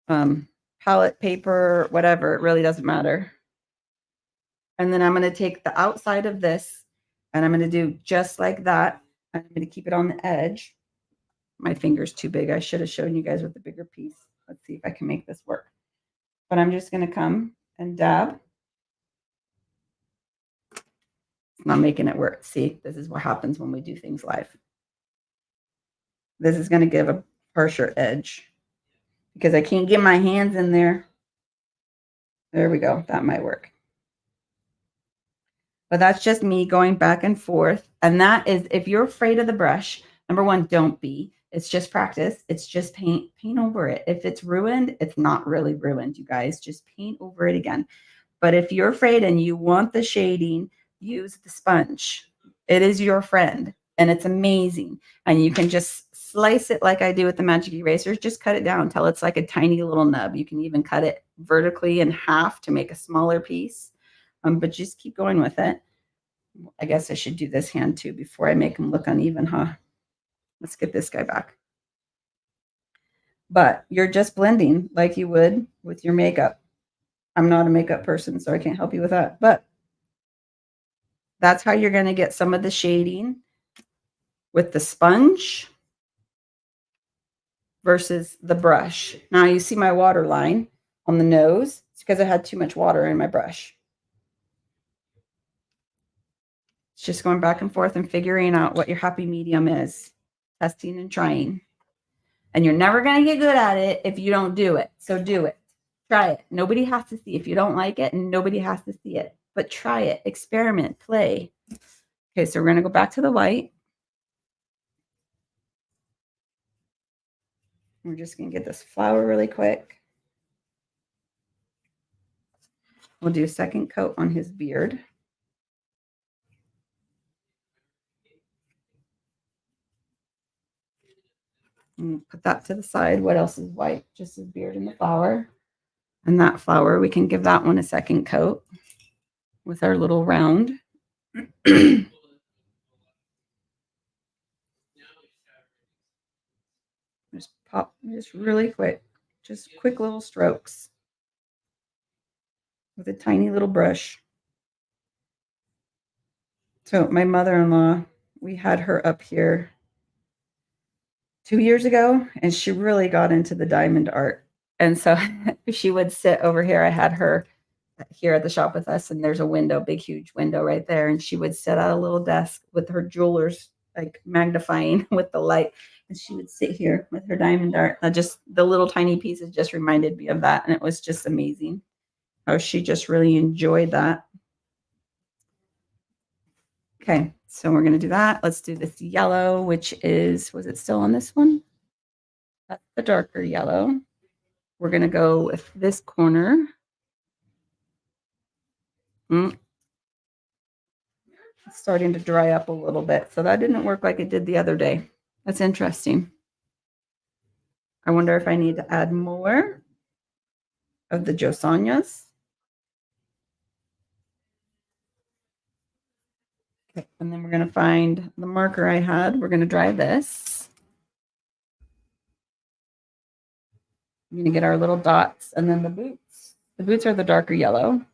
palette paper, whatever, it really doesn't matter. And then I'm going to take the outside of this and I'm going to do just like that. I'm going to keep it on the edge. My finger's too big. I should have shown you guys with the bigger piece. Let's see if I can make this work. But I'm just going to come and dab. It's not making it work. See, this is what happens when we do things live. This is going to give a harsher edge because I can't get my hands in there. There we go. That might work. But that's just me going back and forth. And that is, if you're afraid of the brush, number one, don't be. It's just practice. It's just paint over it. If it's ruined, it's not really ruined, you guys. Just paint over it again. But if you're afraid and you want the shading, use the sponge. It is your friend and it's amazing. And you can just slice it like I do with the magic erasers. Just cut it down until it's like a tiny little nub. You can even cut it vertically in half to make a smaller piece. But just keep going with it. I guess I should do this hand too before I make them look uneven, huh? Let's get this guy back. But you're just blending like you would with your makeup. I'm not a makeup person, so I can't help you with that. But that's how you're going to get some of the shading with the sponge versus the brush. Now you see my water line on the nose. It's because I had too much water in my brush. It's just going back and forth and figuring out what your happy medium is. Testing and trying. And you're never going to get good at it if you don't do it. So do it. Try it. Nobody has to see. If you don't like it, and nobody has to see it. But try it. Experiment. Play. Okay, so we're going to go back to the white. We're just going to get this flower really quick. We'll do a second coat on his beard. And put that to the side. What else is white? Just his beard and the flower. And that flower, we can give that one a second coat with our little round. Just pop, just really quick. Just quick little strokes with a tiny little brush. So my mother-in-law, we had her up here 2 years ago, and she really got into the diamond art. And so she would sit over here. I had her here at the shop with us, and there's a window, big, huge window right there. And she would sit at a little desk with her jewelers, like magnifying with the light. And she would sit here with her diamond art. Just the little tiny pieces just reminded me of that. And it was just amazing how she just really enjoyed that. Okay, so we're going to do that. Let's do this yellow, which is, was it still on this one? That's the darker yellow. We're going to go with this corner. It's starting to dry up a little bit. So that didn't work like it did the other day. That's interesting. I wonder if I need to add more of the Josanias. Okay, and then we're going to find the marker I had. We're going to dry this. I'm going to get our little dots and then the boots. The boots are the darker yellow.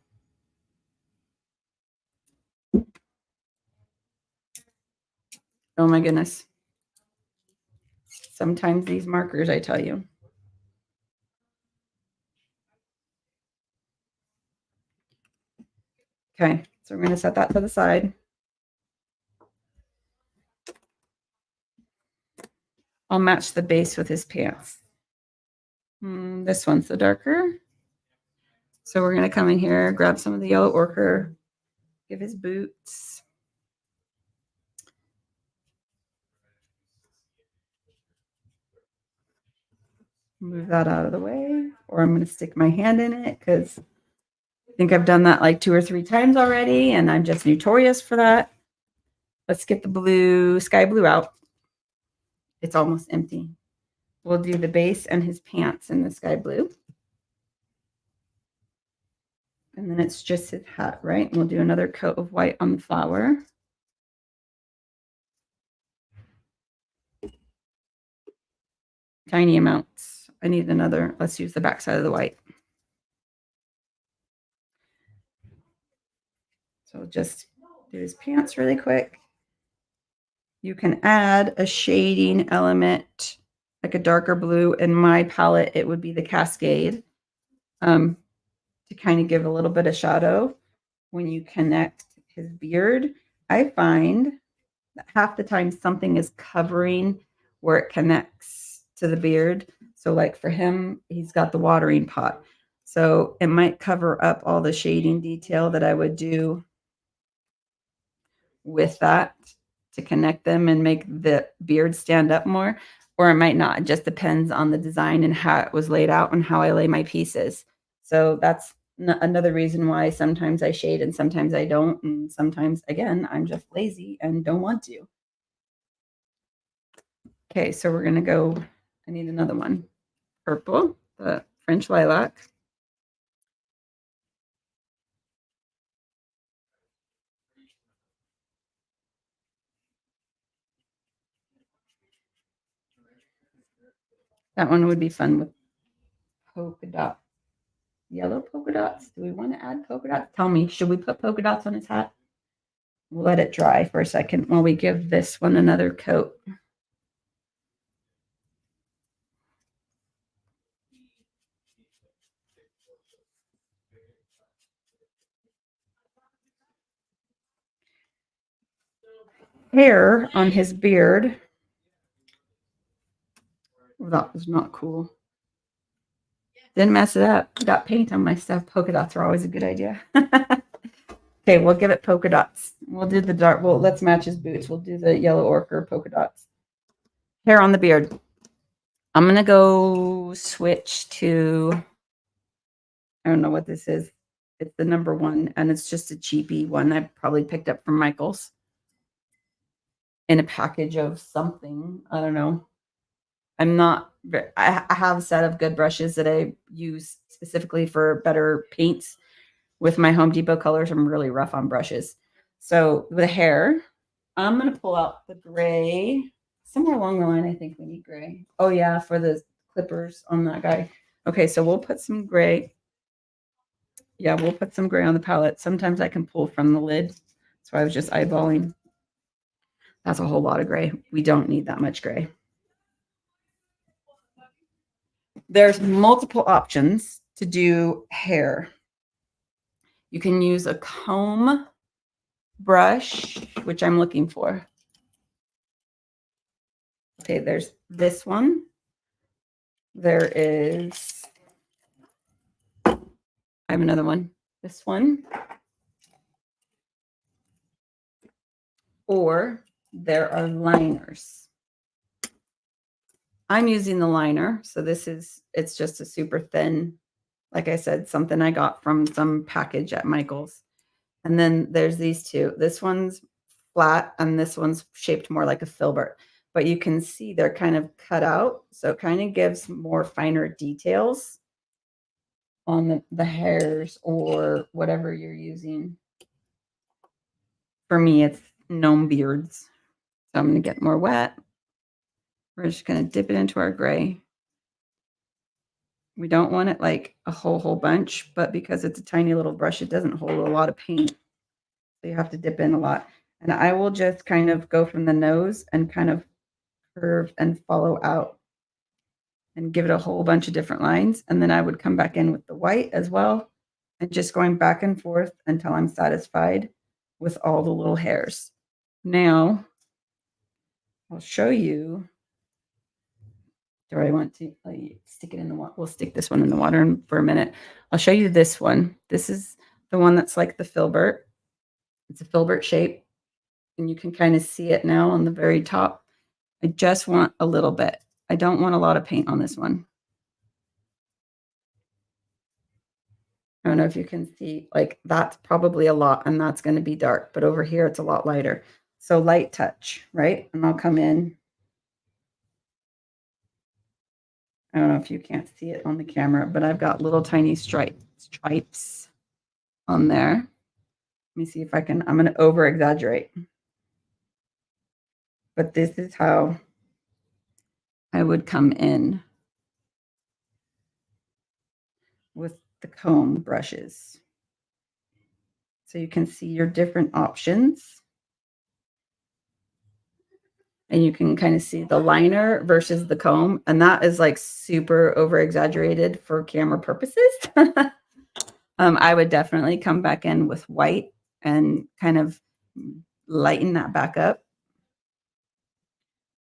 Oh my goodness. Sometimes these markers, I tell you. Okay, so we're going to set that to the side. I'll match the base with his pants. This one's the darker. So we're going to come in here, grab some of the yellow ochre, give his boots. Move that out of the way, or I'm going to stick my hand in it because I think I've done that like 2 or 3 times already, and I'm just notorious for that. Let's get the blue, sky blue out. It's almost empty. We'll do the base and his pants in the sky blue. And then it's just his hat, right? And we'll do another coat of white on the flower. Tiny amounts. I need another. Let's use the back side of the white. So just do his pants really quick. You can add a shading element, like a darker blue. In my palette, it would be the Cascade, to kind of give a little bit of shadow when you connect his beard. I find that half the time something is covering where it connects to the beard. So like for him, he's got the watering pot. So it might cover up all the shading detail that I would do with that to connect them and make the beard stand up more, or it might not. It just depends on the design and how it was laid out and how I lay my pieces. So that's another reason why sometimes I shade and sometimes I don't. And sometimes, again, I'm just lazy and don't want to. Okay, so we're going to go, I need another one. Purple, the French lilac. That one would be fun with polka dot, yellow polka dots. Do we want to add polka dots? Tell me, should we put polka dots on his hat? We'll let it dry for a second while we give this one another coat. Hair on his beard. Well, that was not cool. Didn't mess it up. Got paint on my stuff. Polka dots are always a good idea. Okay, we'll give it polka dots. We'll do the dark. Well, let's match his boots. We'll do the yellow ochre polka dots. Hair on the beard. I'm going to go switch to, I don't know what this is. It's the number 1, and it's just a cheapy one I probably picked up from Michael's in a package of something. I don't know. I have a set of good brushes that I use specifically for better paints. With my Home Depot colors, I'm really rough on brushes. So the hair, I'm going to pull out the gray. Somewhere along the line, I think we need gray. Oh, yeah, for the clippers on that guy. Okay, so we'll put some gray. Yeah, we'll put some gray on the palette. Sometimes I can pull from the lid. So I was just eyeballing. That's a whole lot of gray. We don't need that much gray. There's multiple options to do hair. You can use a comb brush, which I'm looking for. Okay, there's this one. There is, I have another one. This one. Or there are liners. I'm using the liner. So it's just a super thin, like I said, something I got from some package at Michael's. And then there's these two. This one's flat and this one's shaped more like a filbert. but you can see they're kind of cut out. So it kind of gives more finer details on the hairs or whatever you're using. For me, it's gnome beards. So I'm going to get more wet. We're just going to dip it into our gray. We don't want it like a whole bunch, but because it's a tiny little brush, it doesn't hold a lot of paint. So you have to dip in a lot. And I will just kind of go from the nose and kind of curve and follow out and give it a whole bunch of different lines. And then I would come back in with the white as well and just going back and forth until I'm satisfied with all the little hairs. Now, I'll show you. Do I want to stick it in the water? We'll stick this one in the water for a minute. I'll show you this one. This is the one that's like the filbert. It's a filbert shape, and you can kind of see it now on the very top. I just want a little bit. I don't want a lot of paint on this one. I don't know if you can see, like that's probably a lot, and that's going to be dark, but over here it's a lot lighter. So light touch, right? And I'll come in. I don't know if you can't see it on the camera, but I've got little tiny stripes on there. Let me see if I can, I'm going to over exaggerate. But this is how I would come in with the comb brushes. So you can see your different options. And you can kind of see the liner versus the comb. And that is like super over exaggerated for camera purposes. I would definitely come back in with white and kind of lighten that back up.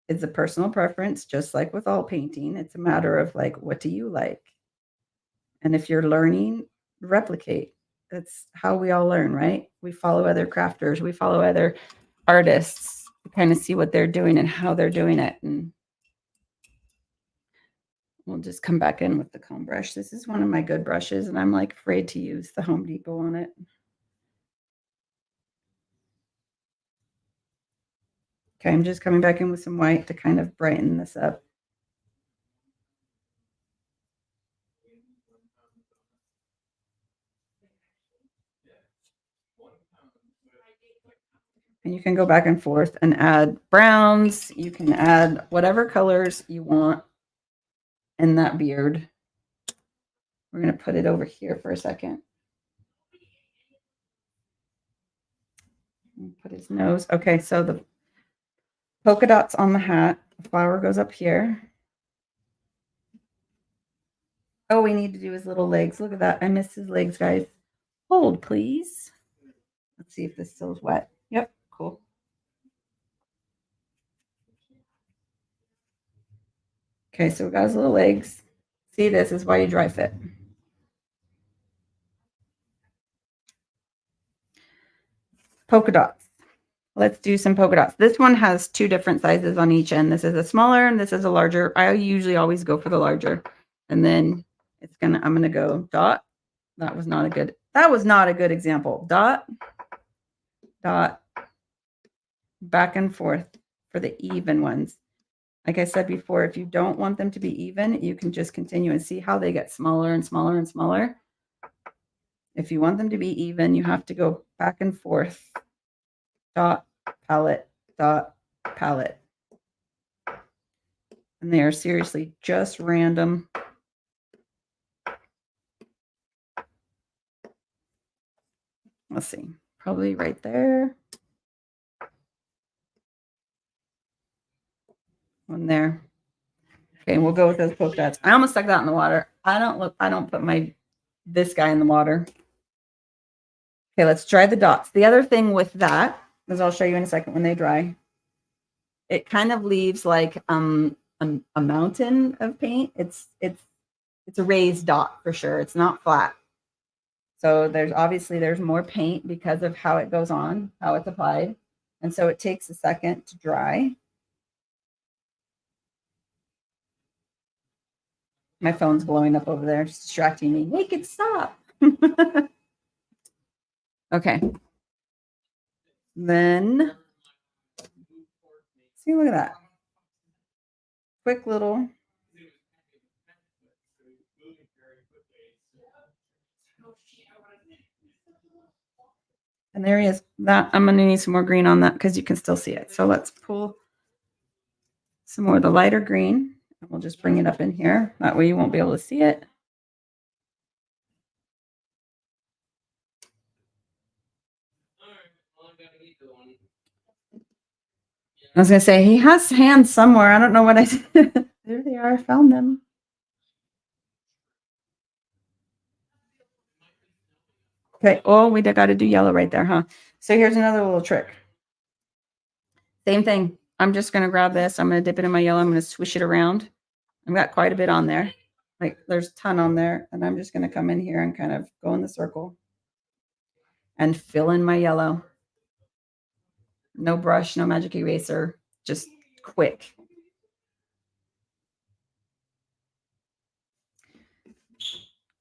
It's a personal preference, just like with all painting. It's a matter of like, what do you like? And if you're learning, replicate. That's how we all learn, right? We follow other crafters, we follow other artists, kind of see what they're doing and how they're doing it. And we'll just come back in with the comb brush. This is one of my good brushes, and I'm like afraid to use the Home Depot on it. Okay, I'm just coming back in with some white to kind of brighten this up. And you can go back and forth and add browns. You can add whatever colors you want in that beard. We're going to put it over here for a second. Put his nose. Okay, so the polka dots on the hat. The flower goes up here. Oh, we need to do his little legs. Look at that. I missed his legs, guys. Hold, please. Let's see if this still is wet. Yep, cool. Okay, so we got his little legs. See, this is why you dry fit. Polka dots. Let's do some polka dots. This one has two different sizes on each end. This is a smaller and this is a larger. I usually always go for the larger. And then I'm gonna go dot. That was not a good example. Dot, dot, back and forth for the even ones. Like I said before, if you don't want them to be even, you can just continue and see how they get smaller and smaller and smaller. If you want them to be even, you have to go back and forth. Dot, palette, dot, palette. And they are seriously just random. Let's see, probably right there. One there. Okay, we'll go with those polka dots. I almost stuck that in the water. I don't put this guy in the water. Okay, let's dry the dots. The other thing with that, as I'll show you in a second when they dry, it kind of leaves like a mountain of paint. It's a raised dot for sure. It's not flat. So there's more paint because of how it goes on, how it's applied. And so it takes a second to dry. My phone's blowing up over there, just distracting me. Make it stop. Okay. Then, see, look at that. quick little. And there he is. That I'm going to need some more green on that because you can still see it. So let's pull some more of the lighter green. And we'll just bring it up in here. That way you won't be able to see it. I was going to say, he has hands somewhere. I don't know what I did. There they are. I found them. Okay. Oh, we got to do yellow right there, huh? So here's another little trick. Same thing. I'm just going to grab this. I'm going to dip it in my yellow. I'm going to swish it around. I've got quite a bit on there. Like there's a ton on there. And I'm just going to come in here and kind of go in the circle and fill in my yellow. No brush, no magic eraser, just quick.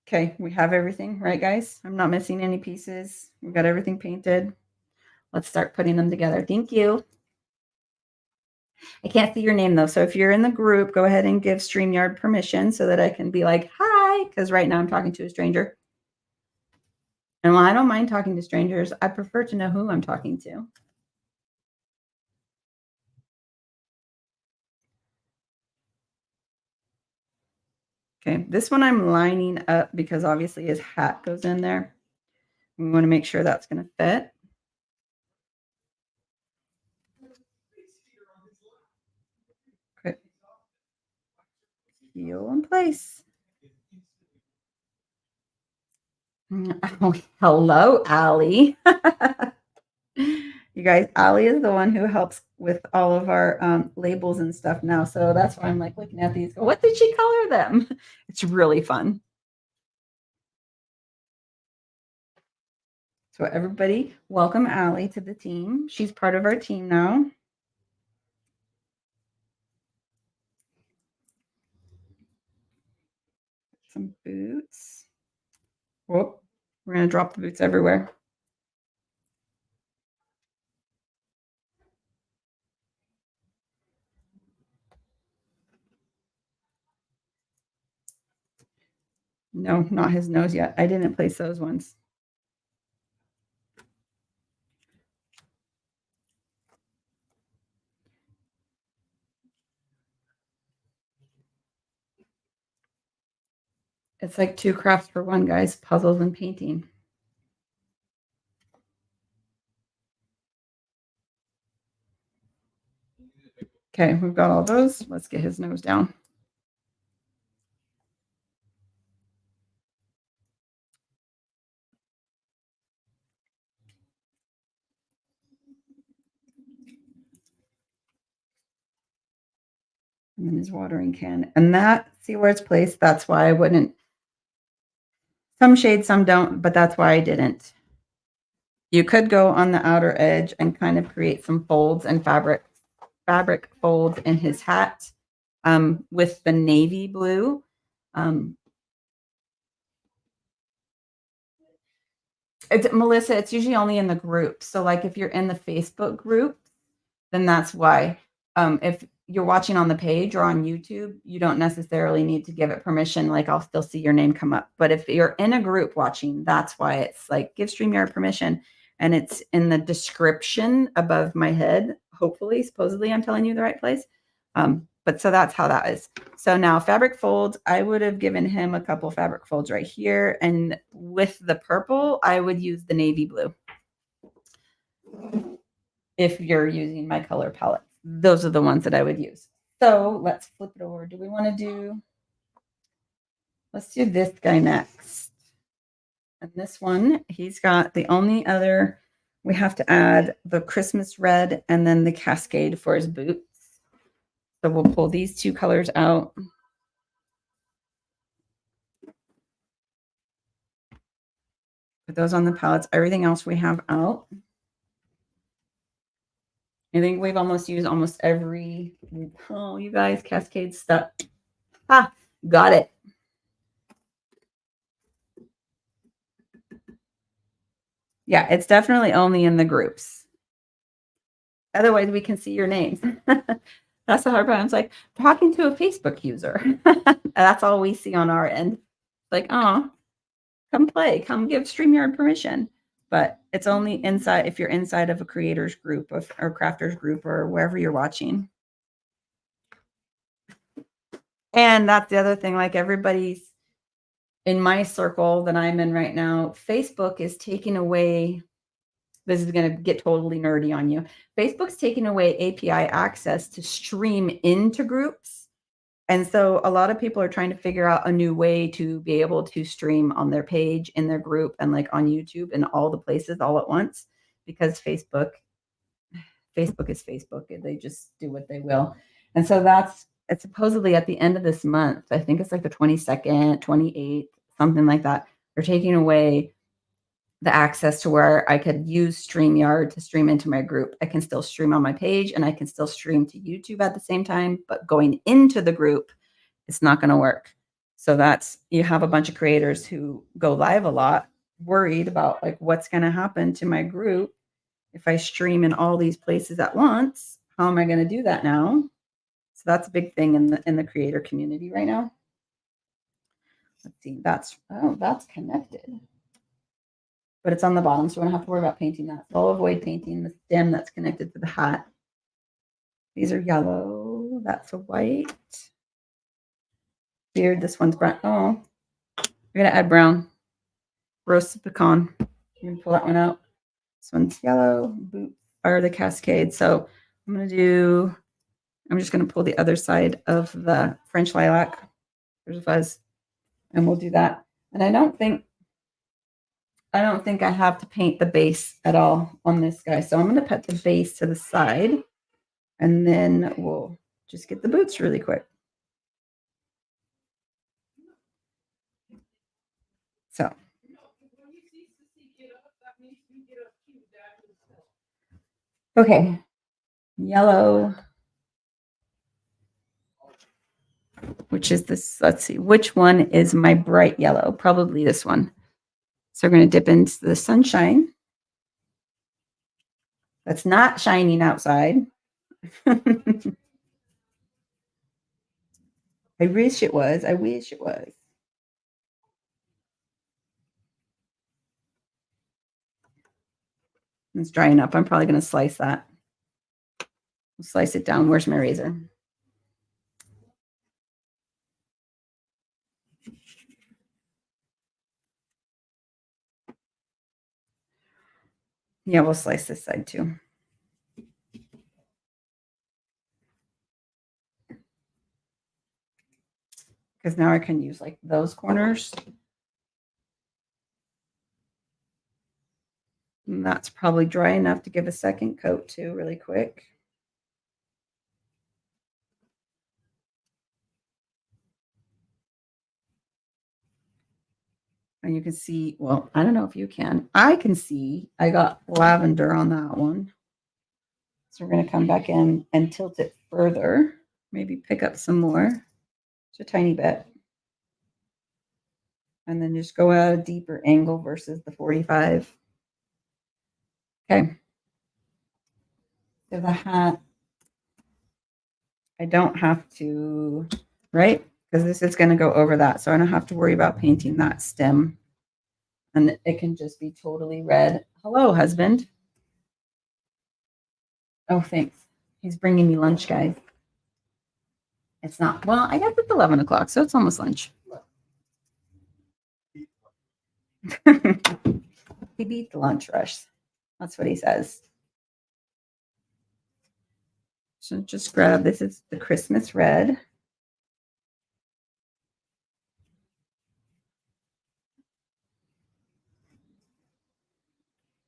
Okay, we have everything, right, guys? I'm not missing any pieces. We've got everything painted. Let's start putting them together. Thank you. I can't see your name, though. So if you're in the group, go ahead and give StreamYard permission so that I can be like, hi, because right now I'm talking to a stranger. And while I don't mind talking to strangers, I prefer to know who I'm talking to. Okay, this one I'm lining up because obviously his hat goes in there. We want to make sure that's going to fit. Okay. Heel in place. Oh, hello, Allie. You guys, Allie is the one who helps with all of our labels and stuff now. So that's why I'm like looking at these. What did she color them? It's really fun. So everybody, welcome Allie to the team. She's part of our team now. Some boots. Whoop. We're going to drop the boots everywhere. No, not his nose yet. I didn't place those ones. It's like 2 crafts for one, guys. Puzzles and painting. Okay, we've got all those. Let's get his nose down. And then his watering can. And that, see where it's placed? That's why I wouldn't. Some shade, some don't, but that's why I didn't. You could go on the outer edge and kind of create some folds and fabric folds in his hat with the navy blue. Melissa, it's usually only in the group. So like if you're in the Facebook group, then that's why. If you're watching on the page or on YouTube, you don't necessarily need to give it permission. Like I'll still see your name come up. But if you're in a group watching, that's why it's like give StreamYard permission. And it's in the description above my head. Hopefully, supposedly I'm telling you the right place. But so that's how that is. So now fabric folds, I would have given him a couple fabric folds right here. And with the purple, I would use the navy blue. If you're using my color palette, those are the ones that I would use. So let's flip it over. Do we want to do, let's do this guy next. And this one, he's got the only other, we have to add the Christmas red and then the cascade for his boots. So we'll pull these 2 colors out. Put those on the palettes. Everything else we have out. I think we've almost used almost every, oh, you guys, cascade stuff. Ah, got it. Yeah, it's definitely only in the groups. Otherwise, we can see your names. That's the hard part. It's like talking to a Facebook user. That's all we see on our end. Like, oh, come play, come give StreamYard permission. But it's only inside if you're inside of a creators group or crafters group or wherever you're watching. And that's the other thing, like everybody's in my circle that I'm in right now, Facebook is taking away. This is going to get totally nerdy on you. Facebook's taking away API access to stream into groups. And so a lot of people are trying to figure out a new way to be able to stream on their page, in their group, and like on YouTube and all the places all at once, because Facebook is Facebook. They just do what they will. And so it's supposedly at the end of this month. I think it's like the 22nd, 28th, something like that. They're taking away the access to where I could use StreamYard to stream into my group. I can still stream on my page and I can still stream to YouTube at the same time, but going into the group, it's not going to work. So you have a bunch of creators who go live a lot, worried about like what's going to happen to my group if I stream in all these places at once. How am I going to do that now? So that's a big thing in the creator community right now. Let's see, that's connected. But it's on the bottom, so I don't have to worry about painting that. So I'll avoid painting the stem that's connected to the hat. These are yellow. That's a white. Weird. This one's brown. Oh, we're going to add brown. Roasted pecan. I'm going to pull that one out. This one's yellow. Boots are the cascade. So I'm just going to pull the other side of the French lilac. There's a fuzz. And we'll do that. And I don't think I have to paint the base at all on this guy. So I'm going to put the base to the side, and then we'll just get the boots really quick. So okay, yellow, which is this, let's see, which one is my bright yellow? Probably this one. So we're going to dip into the sunshine. That's not shining outside. I wish it was. I wish it was. It's drying up. I'm probably going to slice that. Slice it down. Where's my razor? Yeah, we'll slice this side too. Because now I can use like those corners. And that's probably dry enough to give a second coat too, really quick. And you can see, well, I don't know if you can. I can see I got lavender on that one. So we're going to come back in and tilt it further. Maybe pick up some more, just a tiny bit. And then just go at a deeper angle versus the 45. Okay. So the hat, I don't have to, right? Because this is going to go over that. So I don't have to worry about painting that stem. And it can just be totally red. Hello, husband. Oh, thanks. He's bringing me lunch, guys. It's not, well, I guess it's 11 o'clock, so it's almost lunch. He beat the lunch rush. That's what he says. So just grab, this is the Christmas red.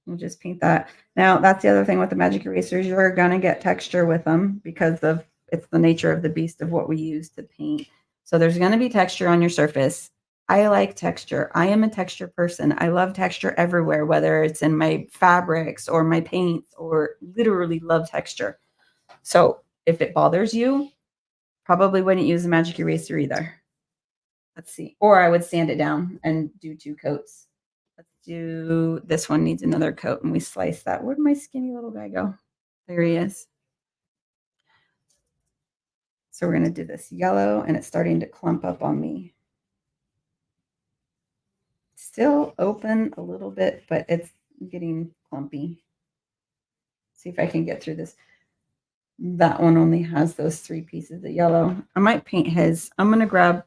We'll just paint that. Now, that's the other thing with the magic erasers. You're going to get texture with them because it's the nature of the beast of what we use to paint. So there's going to be texture on your surface. I like texture. I am a texture person. I love texture everywhere, whether it's in my fabrics or my paints, or literally love texture. So if it bothers you, probably wouldn't use the magic eraser either. Let's see. Or I would sand it down and do 2 coats. Let's do, this one needs another coat, and we slice that. Where'd my skinny little guy go? There he is. So we're going to do this yellow, and it's starting to clump up on me. Still open a little bit, but it's getting clumpy. See if I can get through this. That one only has those 3 pieces of yellow. I might paint his. I'm going to grab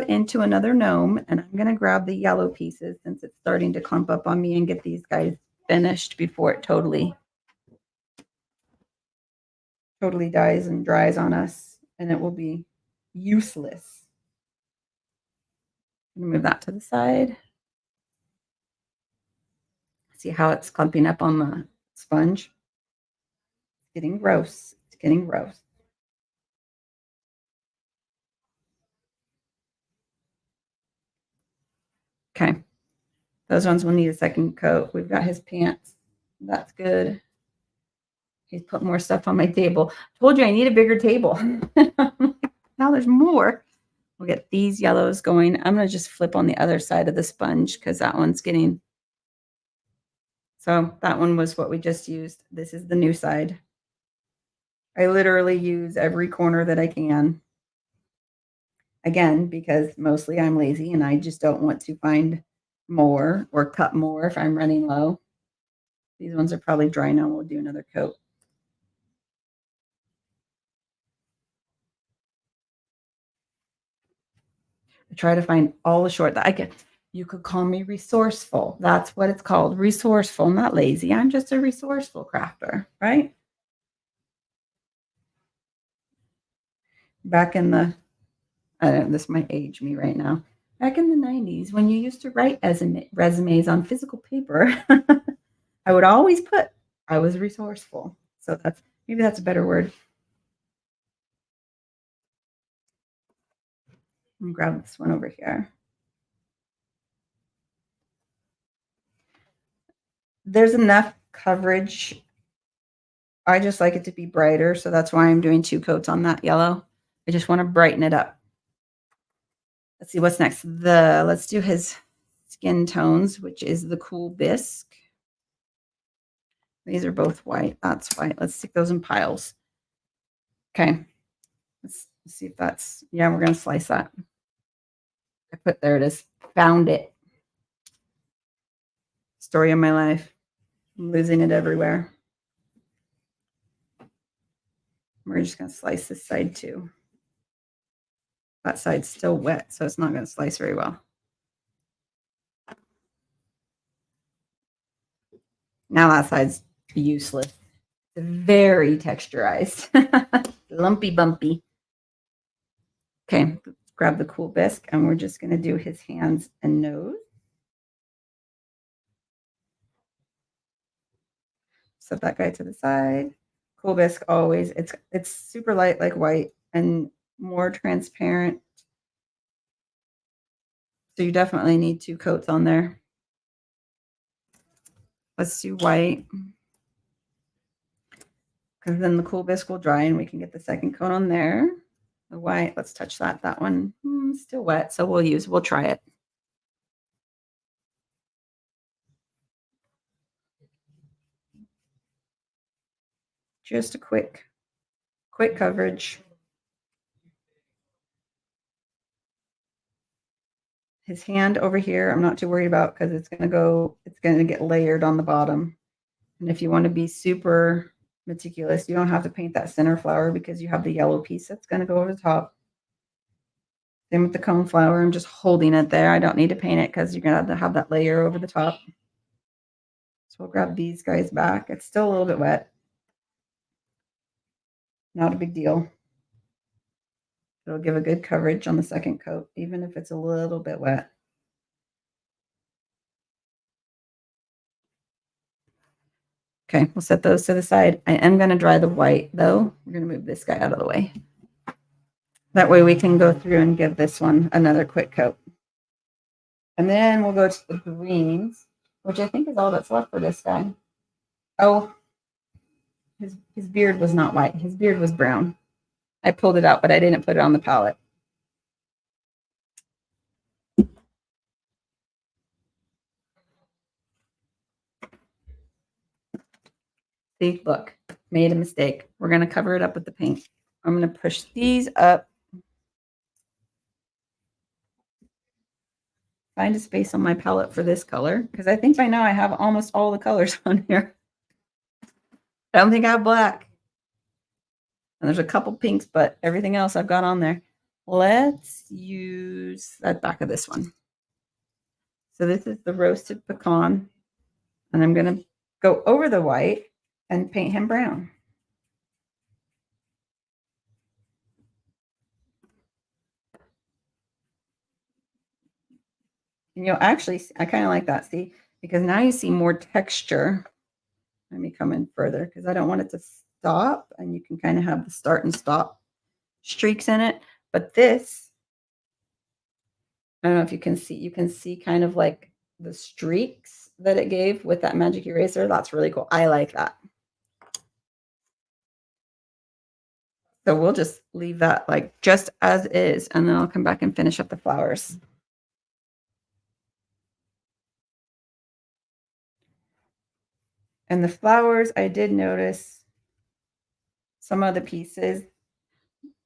into another gnome, and I'm going to grab the yellow pieces since it's starting to clump up on me, and get these guys finished before it totally dies and dries on us, and it will be useless. I'm going to move that to the side. See how it's clumping up on the sponge? It's getting gross. It's getting gross. Okay. Those ones will need a second coat. We've got his pants. That's good. He's put more stuff on my table. Told you I need a bigger table. Now there's more. We'll get these yellows going. I'm going to just flip on the other side of the sponge because that one's getting... So that one was what we just used. This is the new side. I literally use every corner that I can. Again, because mostly I'm lazy and I just don't want to find more or cut more if I'm running low. These ones are probably dry now. We'll do another coat. I try to find all the short that I can. You could call me resourceful. That's what it's called. Resourceful, not lazy. I'm just a resourceful crafter, right? Back in the, this might age me right now. Back in the 90s, when you used to write resumes on physical paper, I would always put, I was resourceful. So maybe that's a better word. I'm gonna grab this one over here. There's enough coverage. I just like it to be brighter, so that's why I'm doing 2 coats on that yellow. I just want to brighten it up. Let's see what's next. Let's do his skin tones, which is the cool bisque. These are both white. That's white. Let's stick those in piles. Okay. Let's see if that's, yeah, we're going to slice that. There it is. Found it. Story of my life. I'm losing it everywhere. We're just going to slice this side too. That side's still wet, so it's not going to slice very well. Now that side's useless. It's very texturized. Lumpy bumpy. Okay, grab the cool bisque, and we're just going to do his hands and nose. Set that guy to the side. Cool bisque always, it's super light like white and more transparent. So you definitely need 2 coats on there. Let's do white. Because then the cool bisque will dry and we can get the second coat on there. The white, let's touch that. That one still wet, so we'll try it. Just a quick coverage. His hand over here, I'm not too worried about because it's going to get layered on the bottom. And if you want to be super meticulous, you don't have to paint that center flower because you have the yellow piece that's going to go over the top. Same with the cone flower. I'm just holding it there. I don't need to paint it because you're going to have that layer over the top. So we'll grab these guys back. It's still a little bit wet. Not a big deal. It'll give a good coverage on the second coat, even if it's a little bit wet. Okay, we'll set those to the side. I am going to dry the white, though. We're going to move this guy out of the way. That way we can go through and give this one another quick coat. And then we'll go to the greens, which I think is all that's left for this guy. Oh, his beard was not white. His beard was brown. I pulled it out, but I didn't put it on the palette. See, look, made a mistake. We're going to cover it up with the paint. I'm going to push these up. Find a space on my palette for this color because I think by now I have almost all the colors on here. I don't think I have black. And there's a couple pinks, but everything else I've got on there. Let's use that back of this one. So this is the roasted pecan. And I'm going to go over the white and paint him brown. And you'll actually, I kind of like that, see, because now you see more texture. Let me come in further because I don't want it to stop, and you can kind of have the start and stop streaks in it. But this, I don't know if you can see kind of like the streaks that it gave with that magic eraser. That's really cool. I like that. So we'll just leave that like just as is, and then I'll come back and finish up the flowers. And the flowers, I did notice some of the pieces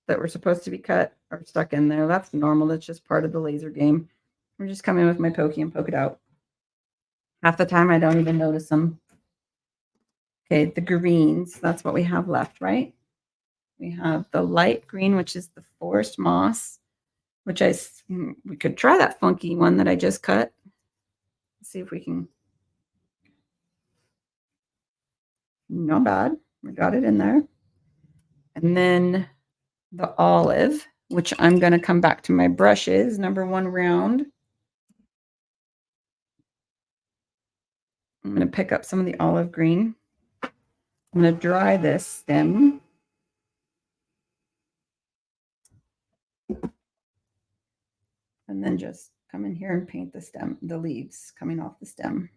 that were supposed to be cut are stuck in there. That's normal. That's just part of the laser game. I'm just coming with my pokey and poke it out. Half the time, I don't even notice them. Okay, the greens, that's what we have left, right? We have the light green, which is the forest moss, which we could try that funky one that I just cut. Let's see if we can. Not bad. We got it in there. And then the olive, which I'm going to come back to my brushes, number 1 round. I'm going to pick up some of the olive green. I'm going to dry this stem. And then just come in here and paint the stem, the leaves coming off the stem.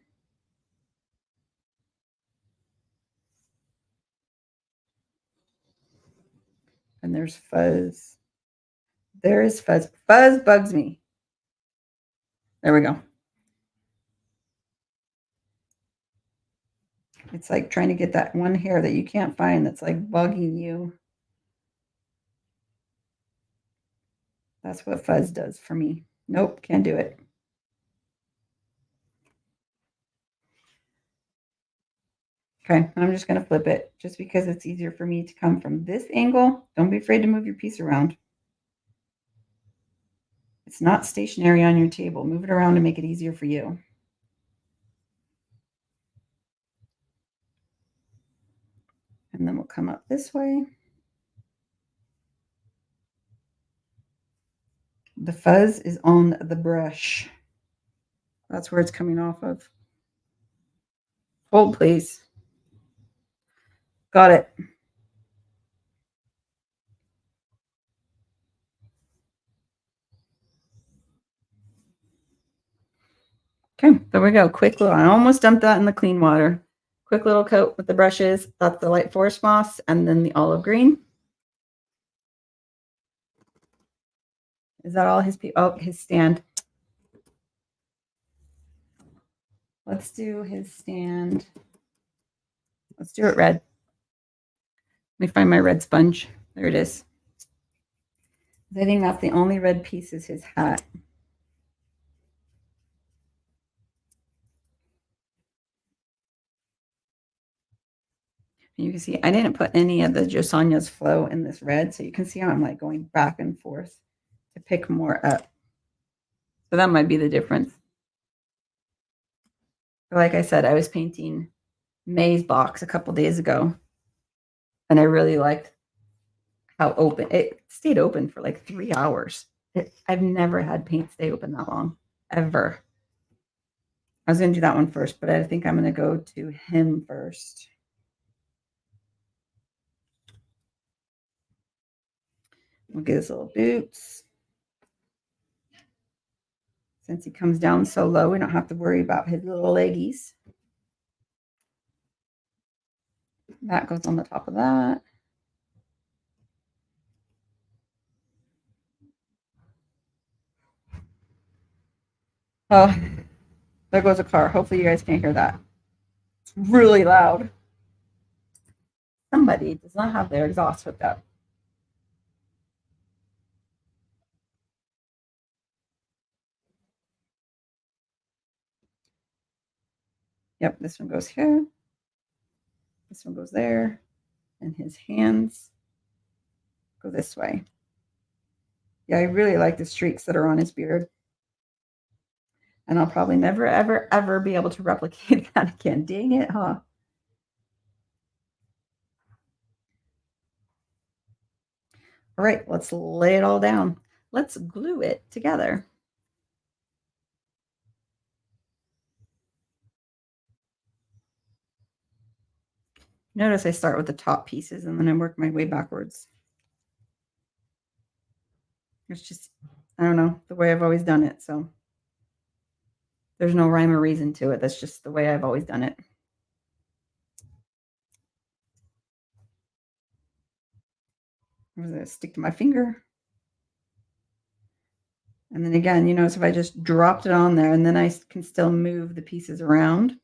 And there's fuzz. There is fuzz. Fuzz bugs me. There we go. It's like trying to get that one hair that you can't find that's like bugging you. That's what fuzz does for me. Nope, can't do it. Okay, I'm just going to flip it just because it's easier for me to come from this angle. Don't be afraid to move your piece around. It's not stationary on your table. Move it around to make it easier for you. And then we'll come up this way. The fuzz is on the brush. That's where it's coming off of. Hold, please. Got it. Okay, there we go. Quick little, I almost dumped that in the clean water. Quick little coat with the brushes. That's the light forest moss and then the olive green. Is that all his, his stand? Let's do his stand. Let's do it red. Let me find my red sponge. There it is. I think that's the only red piece is his hat. You can see I didn't put any of the Josania's flow in this red, so you can see how I'm like going back and forth to pick more up. So that might be the difference. Like I said, I was painting May's box a couple days ago, and I really liked how open it stayed open for like 3 hours. I've never had paint stay open that long, ever. I was going to do that one first, but I think I'm going to go to him first. We'll get his little boots. Since he comes down so low, we don't have to worry about his little leggies. That goes on the top of that. Oh, there goes a car. Hopefully you guys can't hear that. It's really loud. Somebody does not have their exhaust hooked up. Yep, this one goes here. This one goes there. And his hands go this way. Yeah, I really like the streaks that are on his beard. And I'll probably never, ever, ever be able to replicate that again. Dang it, huh? All right, let's lay it all down. Let's glue it together. Notice I start with the top pieces and then I work my way backwards. It's just, I don't know, the way I've always done it. So there's no rhyme or reason to it. That's just the way I've always done it. I'm going to stick to my finger. And then again, you notice if I just dropped it on there and then I can still move the pieces around.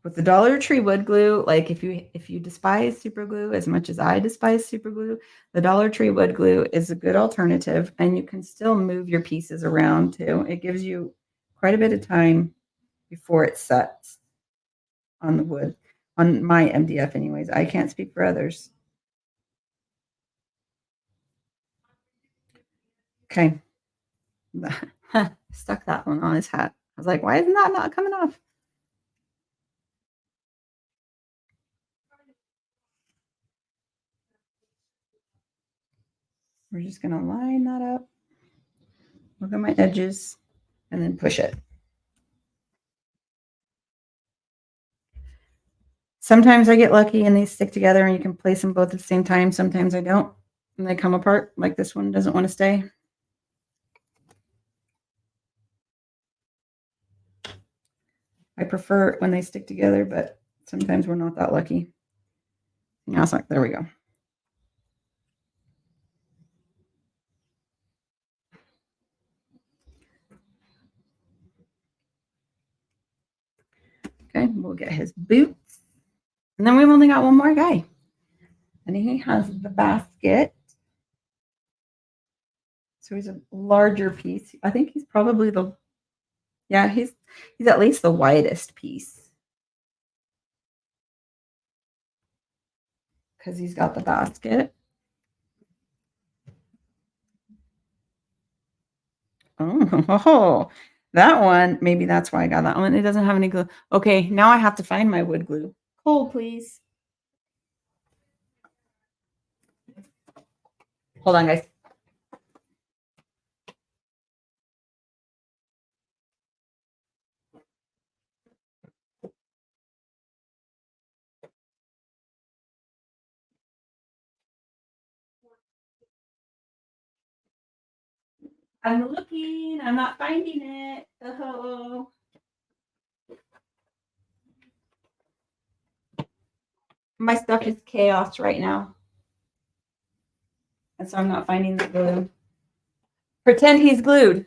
With the Dollar Tree wood glue, like if you despise super glue as much as I despise super glue, the Dollar Tree wood glue is a good alternative, and you can still move your pieces around too. It gives you quite a bit of time before it sets on the wood, on my MDF anyways. I can't speak for others. Okay. Stuck that one on his hat. I was like, why isn't that not coming off? We're just going to line that up. Look at my edges and then push it. Sometimes I get lucky and they stick together and you can place them both at the same time. Sometimes I don't and they come apart, like this one doesn't want to stay. I prefer it when they stick together, but sometimes we're not that lucky. Yeah, it's like, there we go. Okay, we'll get his boots. And then we've only got one more guy. And he has the basket. So he's a larger piece. I think he's probably he's at least the widest piece. Because he's got the basket. Oh, that one, maybe that's why I got that one. It doesn't have any glue. Okay, now I have to find my wood glue. Hold, please. Hold on, guys. I'm looking. I'm not finding it. Oh. My stuff is chaos right now. And so I'm not finding the glue. Pretend he's glued.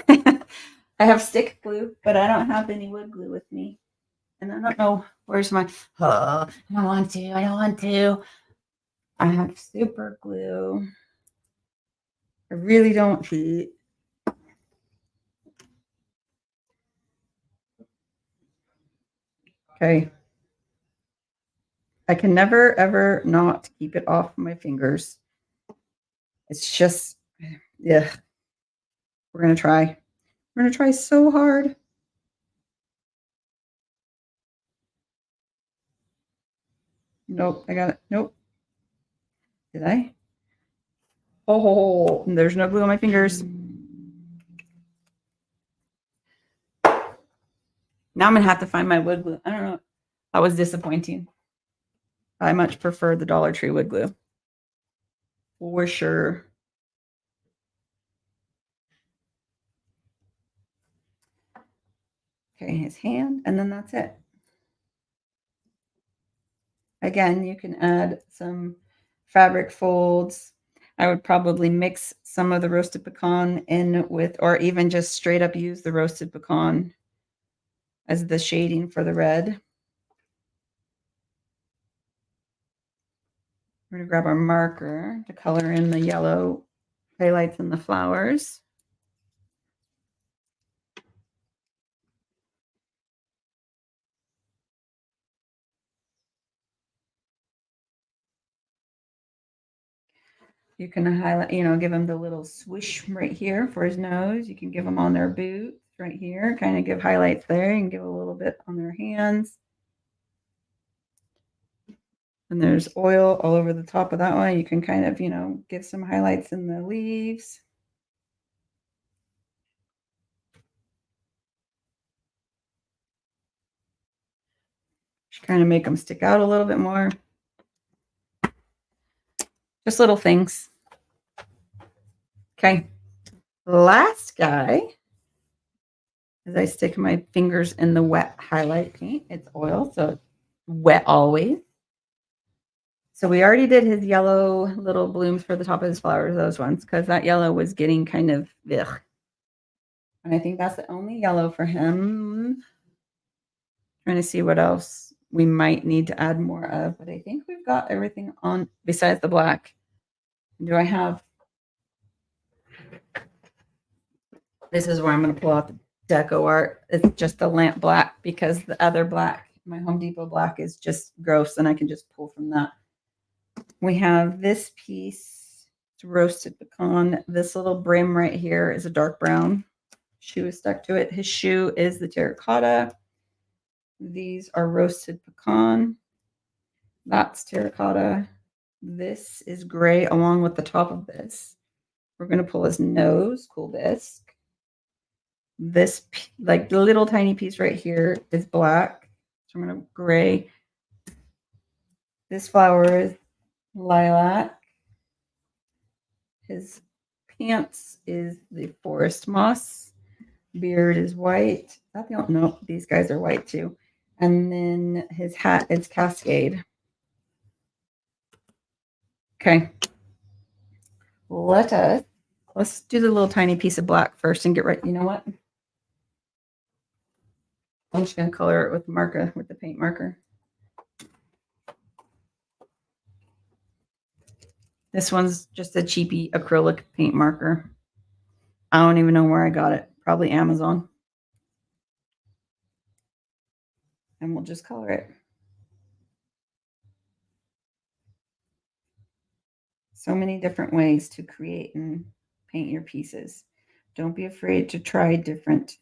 I have stick glue, but I don't have any wood glue with me. And I don't know where's my. I don't want to. I have super glue. I really don't. Okay. I can never, ever not keep it off my fingers. It's just, yeah. We're going to try. We're going to try so hard. Nope, I got it. Nope. Did I? Oh, there's no glue on my fingers. Now I'm going to have to find my wood glue. I don't know. That was disappointing. I much prefer the Dollar Tree wood glue. For sure. Okay, his hand, and then that's it. Again, you can add some fabric folds. I would probably mix some of the roasted pecan in with, or even just straight up use the roasted pecan as the shading for the red. We're going to grab our marker to color in the yellow. highlights in the flowers. You can highlight, give him the little swish right here for his nose. You can give them on their boots right here, kind of give highlights there. You can give a little bit on their hands. And there's oil all over the top of that one. You can kind of, give some highlights in the leaves. Just kind of make them stick out a little bit more. Just little things. Okay. Last guy, as I stick my fingers in the wet highlight paint, it's oil, so it's wet always. So we already did his yellow little blooms for the top of his flowers, those ones, because that yellow was getting kind of ugh. And I think that's the only yellow for him. Trying to see what else we might need to add more of, but I think we've got everything on besides the black. Do I have? This is where I'm going to pull out the deco art. It's just the lamp black because the other black, my Home Depot black, is just gross, and I can just pull from that. We have this piece, it's roasted pecan. This little brim right here is a dark brown. Shoe is stuck to it. His shoe is the terracotta. These are roasted pecan. That's terracotta. This is gray along with the top of this. We're going to pull his nose, cool bisque. This, like the little tiny piece right here, is black. So I'm going to gray. This flower is lilac. His pants is the forest moss. Beard is white. I don't know. These guys are white too. And then his hat is cascade. Okay. Let's do the little tiny piece of black first and get right. You know what? I'm just going to color it with the paint marker. This one's just a cheapy acrylic paint marker. I don't even know where I got it. Probably Amazon. And we'll just color it. So many different ways to create and paint your pieces. Don't be afraid to try different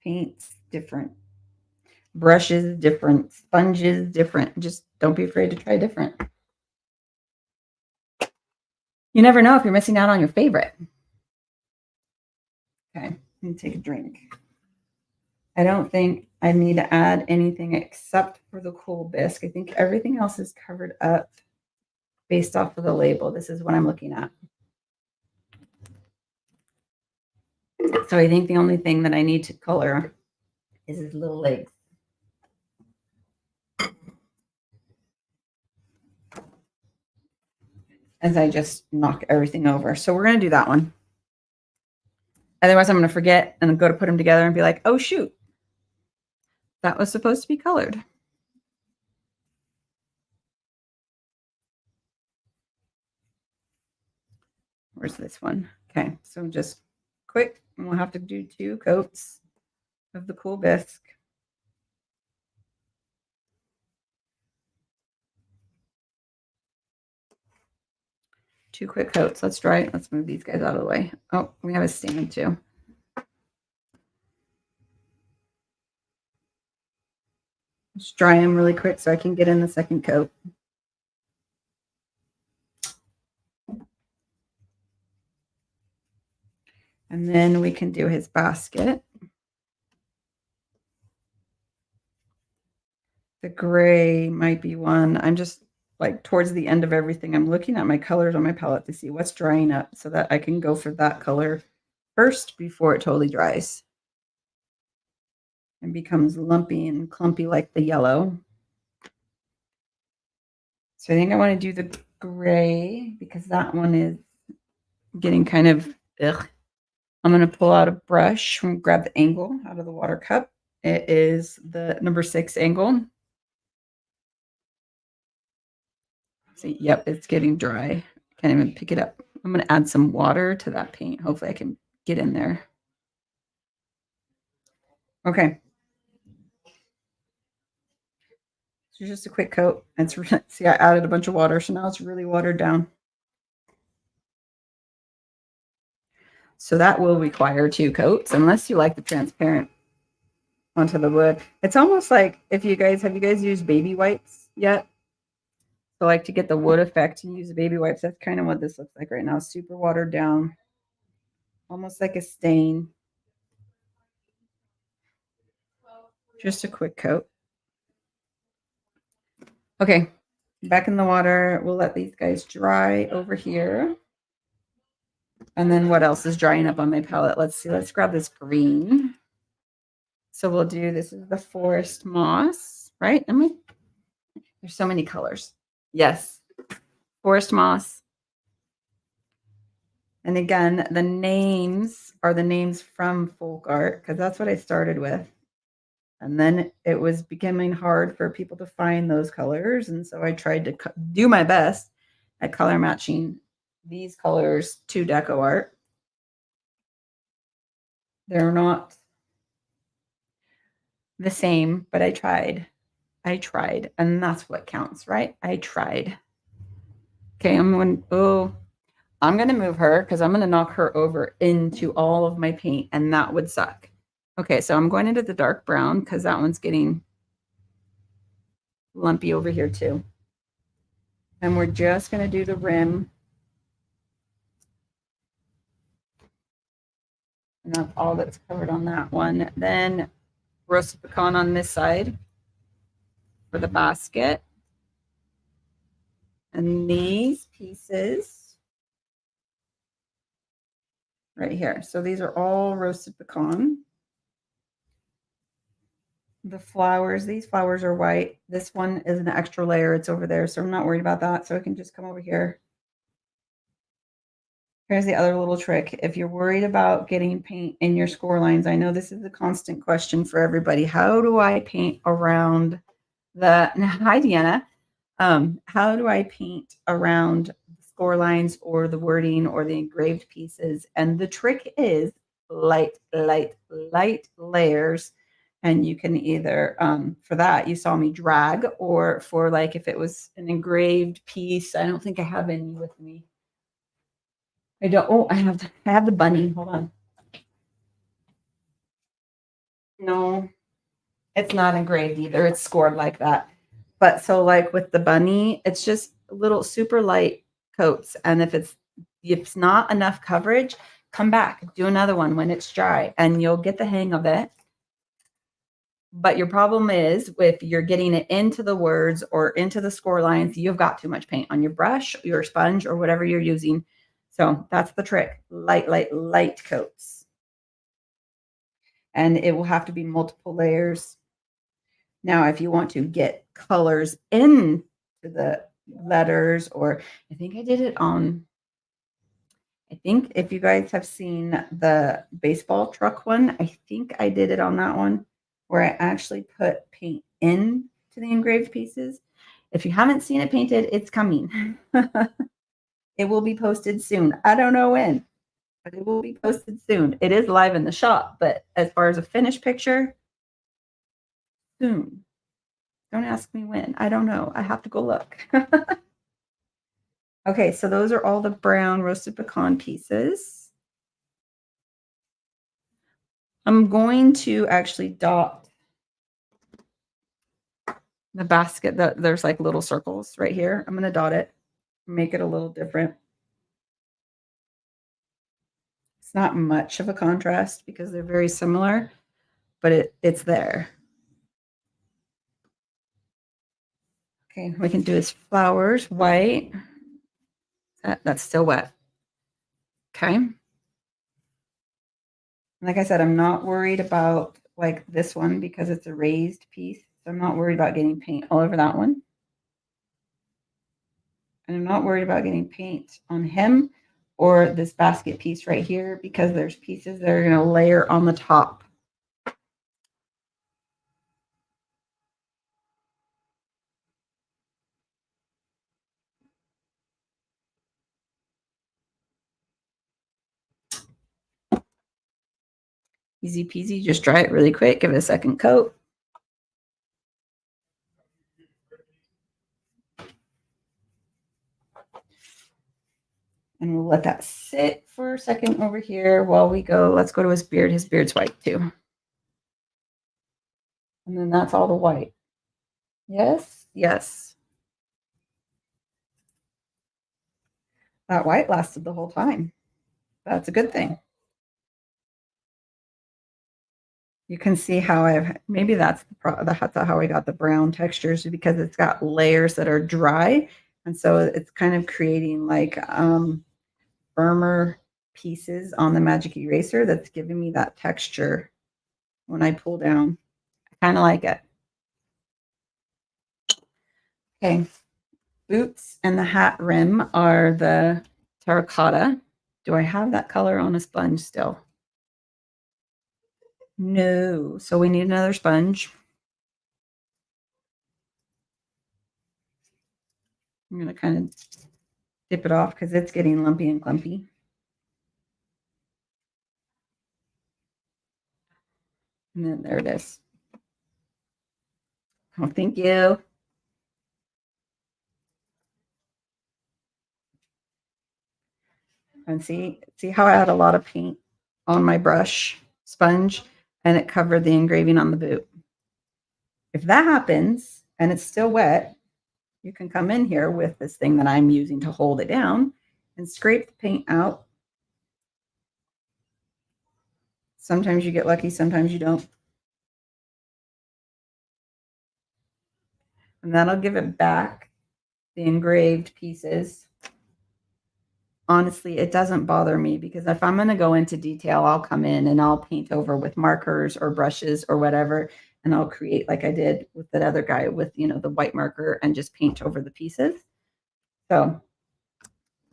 paints, different brushes, different sponges, different. Just don't be afraid to try different. You never know if you're missing out on your favorite. Okay, I'm going to take a drink. I don't think I need to add anything except for the cool bisque. I think everything else is covered up based off of the label. This is what I'm looking at. So I think the only thing that I need to color is his little legs. As I just knock everything over. So we're going to do that one. Otherwise, I'm going to forget and go to put them together and be like, oh, shoot. That was supposed to be colored. Where's this one? Okay, so just quick. And we'll have to do 2 coats of the cool bisque. Two quick coats. Let's dry it. Let's move these guys out of the way. Oh, we have a stand too. Just dry them really quick so I can get in the second coat. And then we can do his basket. The gray might be one. I'm just like towards the end of everything. I'm looking at my colors on my palette to see what's drying up so that I can go for that color first before it totally dries and becomes lumpy and clumpy like the yellow. So I think I want to do the gray because that one is getting kind of ugh. I'm going to pull out a brush and grab the angle out of the water cup. It is the number 6 angle. See, yep, it's getting dry. Can't even pick it up. I'm going to add some water to that paint. Hopefully I can get in there. Okay. So just a quick coat. It's see, I added a bunch of water, so now it's really watered down. So that will require 2 coats, unless you like the transparent onto the wood. It's almost like if you guys have you guys used baby wipes yet? So like to get the wood effect, you use the baby wipes. That's kind of what this looks like right now. Super watered down, almost like a stain. Just a quick coat. Okay, back in the water. We'll let these guys dry over here. And then what else is drying up on my palette? Let's see. Let's grab this green. So we'll do, this is the forest moss, right? There's so many colors. Yes, forest moss. And again, the names are the names from folk art, because that's what I started with. And then it was becoming hard for people to find those colors. And so I tried to do my best at color matching these colors to deco art. They're not the same, but I tried. And that's what counts, right? I tried. Okay, I'm going to move her because I'm going to knock her over into all of my paint, and that would suck. Okay, so I'm going into the dark brown because that one's getting lumpy over here too. And we're just going to do the rim. And that's all that's covered on that one. Then roasted pecan on this side for the basket. And these pieces right here. So these are all roasted pecan. The flowers, these flowers are white. This one is an extra layer. It's over there, so I'm not worried about that. So I can just come over here. Here's the other little trick. If you're worried about getting paint in your score lines, I know this is a constant question for everybody. How do I paint around the, hi Deanna, how do I paint around the score lines or the wording or the engraved pieces? And the trick is light layers. And you can either, for that, you saw me drag, or for like if it was an engraved piece, I don't think I have any with me. I don't, oh, I have the bunny. Hold on. No, it's not engraved either. It's scored like that. But so like with the bunny, it's just little super light coats. And if it's not enough coverage, come back, do another one when it's dry, and you'll get the hang of it. But your problem is if you're getting it into the words or into the score lines, you've got too much paint on your brush, your sponge, or whatever you're using. So that's the trick. Light coats. And it will have to be multiple layers. Now, if you want to get colors into the letters, or I think I did it on, I think if you guys have seen the baseball truck one, I think I did it on that one where I actually put paint in to the engraved pieces. If you haven't seen it painted, it's coming. It will be posted soon. I don't know when, but it will be posted soon. It is live in the shop, but as far as a finished picture, soon. Don't ask me when. I don't know. I have to go look. Okay, so those are all the brown roasted pecan pieces. I'm going to actually dot the basket. There's like little circles right here. I'm going to dot it, make it a little different. It's not much of a contrast because they're very similar, but it's there. Okay, we can do his flowers, white. That's still wet. Okay. Like I said, I'm not worried about like this one because it's a raised piece. So I'm not worried about getting paint all over that one. And I'm not worried about getting paint on him or this basket piece right here because there's pieces that are going to layer on the top. Easy peasy. Just dry it really quick. Give it a second coat. And we'll let that sit for a second over here while we go. Let's go to his beard. His beard's white too. And then that's all the white. Yes, yes. That white lasted the whole time. That's a good thing. You can see how maybe that's that's how I got the brown textures, because it's got layers that are dry. And so it's kind of creating like firmer pieces on the magic eraser that's giving me that texture when I pull down. I kind of like it. Okay. Boots and the hat rim are the terracotta. Do I have that color on a sponge still? No. So we need another sponge. I'm going to kind of dip it off because it's getting lumpy and clumpy. And then there it is. Oh, thank you. And see how I had a lot of paint on my brush sponge and it covered the engraving on the boot. If that happens and it's still wet, you can come in here with this thing that I'm using to hold it down and scrape the paint out. Sometimes you get lucky, sometimes you don't. And that'll give it back the engraved pieces. Honestly, it doesn't bother me, because if I'm going to go into detail, I'll come in and I'll paint over with markers or brushes or whatever. And I'll create like I did with that other guy with, the white marker, and just paint over the pieces. So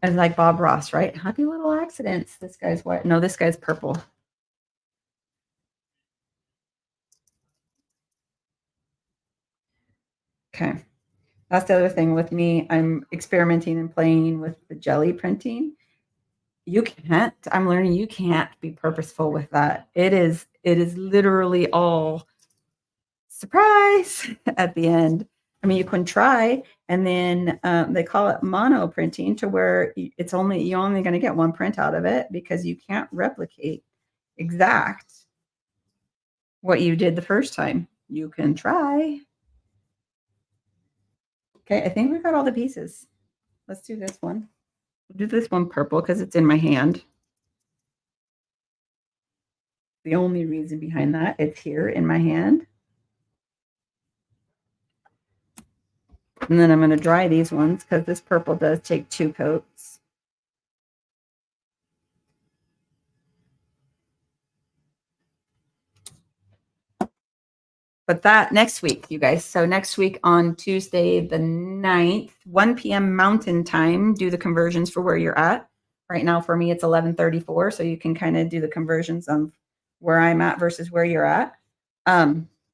it's like Bob Ross, right? Happy little accidents. This guy's white. No, this guy's purple. Okay. That's the other thing with me. I'm experimenting and playing with the jelly printing. I'm learning you can't be purposeful with that. It is literally all surprise at the end. I mean, you can try, and then they call it mono printing, to where you're only going to get one print out of it, because you can't replicate exact what you did the first time. You can try. Okay, I think we got all the pieces. Let's do this one. We'll do this one purple because it's in my hand. The only reason behind that, it's here in my hand. And then I'm going to dry these ones, because this purple does take 2 coats. But that next week, you guys. So next week on Tuesday the 9th, 1 p.m. Mountain Time, do the conversions for where you're at. Right now for me, it's 11:34, so you can kind of do the conversions on where I'm at versus where you're at.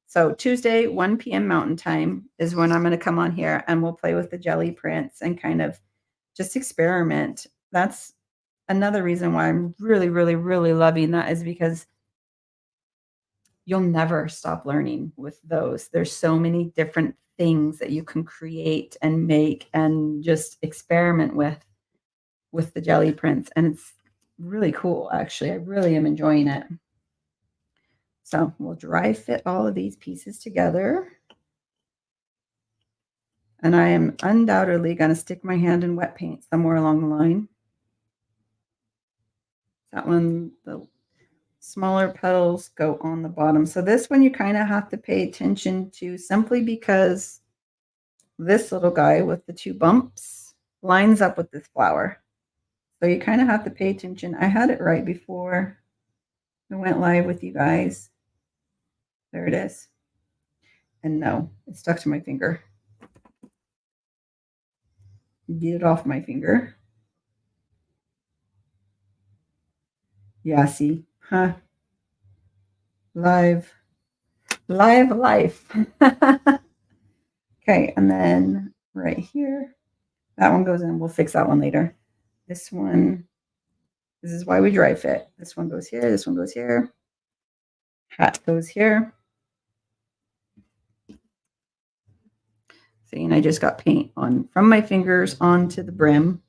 So Tuesday, 1 p.m. Mountain Time is when I'm going to come on here, and we'll play with the jelly prints and kind of just experiment. That's another reason why I'm really, really, really loving that, is because you'll never stop learning with those. There's so many different things that you can create and make and just experiment with the jelly prints. And it's really cool, actually. I really am enjoying it. So we'll dry fit all of these pieces together. And I am undoubtedly going to stick my hand in wet paint somewhere along the line. That one, the smaller petals go on the bottom. So this one you kind of have to pay attention to, simply because this little guy with the 2 bumps lines up with this flower. So you kind of have to pay attention. I had it right before I went live with you guys. There it is. And no, it stuck to my finger. Get it off my finger. Yeah, see? Huh. Live life. Okay, and then right here, that one goes in. We'll fix that one later. This one, this is why we dry fit. This one goes here. This one goes here. Hat goes here. See, and I just got paint on from my fingers onto the brim.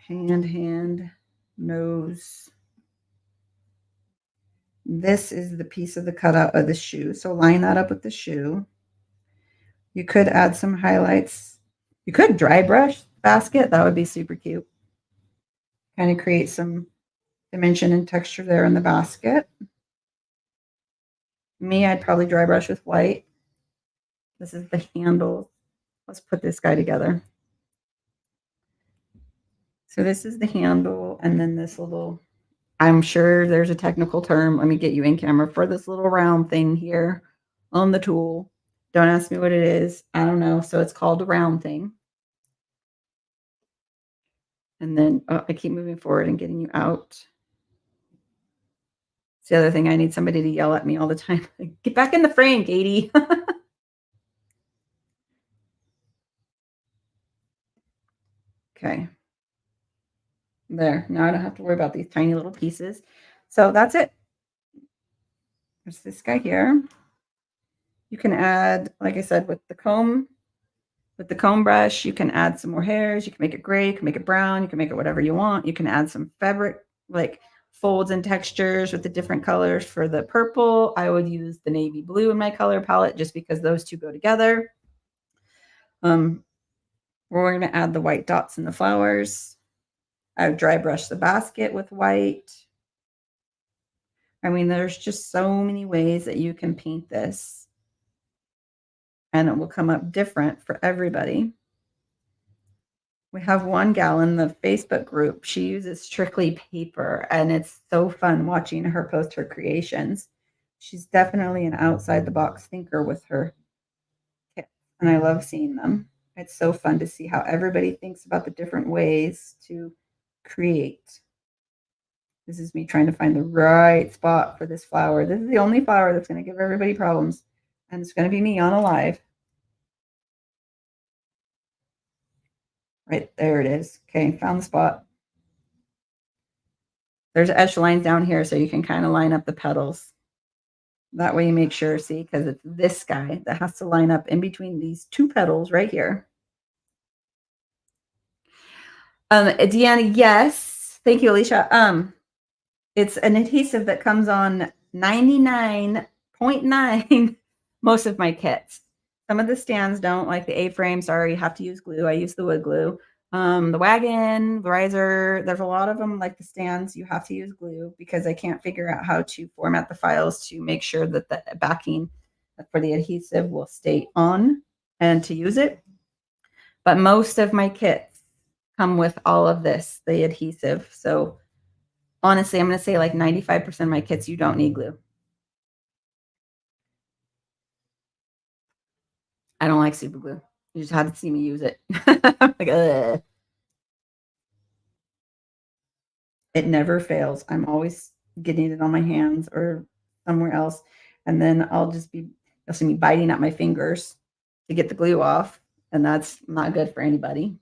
Hand, nose. This is the piece of the cutout of the shoe. So line that up with the shoe. You could add some highlights. You could dry brush basket. That would be super cute. Kind of create some dimension and texture there in the basket. Me, I'd probably dry brush with white. This is the handle. Let's put this guy together. So this is the handle, and then this little, I'm sure there's a technical term. Let me get you in camera for this little round thing here on the tool. Don't ask me what it is. I don't know. So it's called a round thing. And then I keep moving forward and getting you out. It's the other thing. I need somebody to yell at me all the time. Get back in the frame, Katie. Okay. There. Now I don't have to worry about these tiny little pieces. So that's it. There's this guy here. You can add, like I said, with the comb brush, you can add some more hairs. You can make it gray, you can make it brown, you can make it whatever you want. You can add some fabric, like folds and textures with the different colors. For the purple, I would use the navy blue in my color palette just because those two go together. We're going to add the white dots in the flowers. I would dry brush the basket with white. I mean, there's just so many ways that you can paint this, and it will come up different for everybody. We have one gal in the Facebook group. She uses strictly paper, and it's so fun watching her post her creations. She's definitely an outside the box thinker with her kits, and I love seeing them. It's so fun to see how everybody thinks about the different ways to create. This is me trying to find the right spot for this flower. This is the only flower that's going to give everybody problems, and it's going to be me on a live. Right there it is. Okay, found the spot. There's edge lines down here, so you can kind of line up the petals. That way you make sure, see, because it's this guy that has to line up in between these two petals right here. Deanna, yes. Thank you, Alicia. It's an adhesive that comes on 99.9 most of my kits. Some of the stands don't, like the A-frame. Sorry, you have to use glue. I use the wood glue. The wagon, the riser, there's a lot of them, like the stands, you have to use glue because I can't figure out how to format the files to make sure that the backing for the adhesive will stay on and to use it. But most of my kits come with all of this, the adhesive. So honestly, I'm going to say like 95% of my kits, you don't need glue. I don't like super glue. You just have to see me use it. Like, ugh. It never fails. I'm always getting it on my hands or somewhere else. And then you'll see me biting at my fingers to get the glue off. And that's not good for anybody.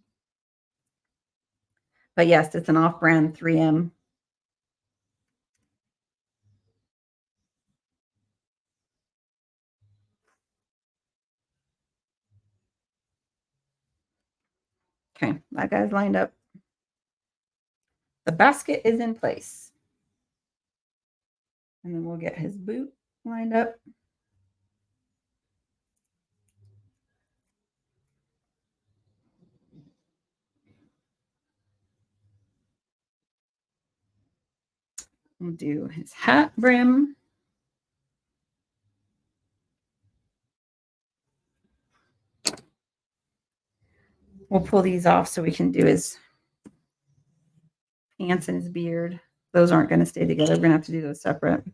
But yes, it's an off-brand 3M. Okay, that guy's lined up. The basket is in place. And then we'll get his boot lined up. We'll do his hat brim. We'll pull these off so we can do his pants and his beard. Those aren't going to stay together. We're going to have to do those separate.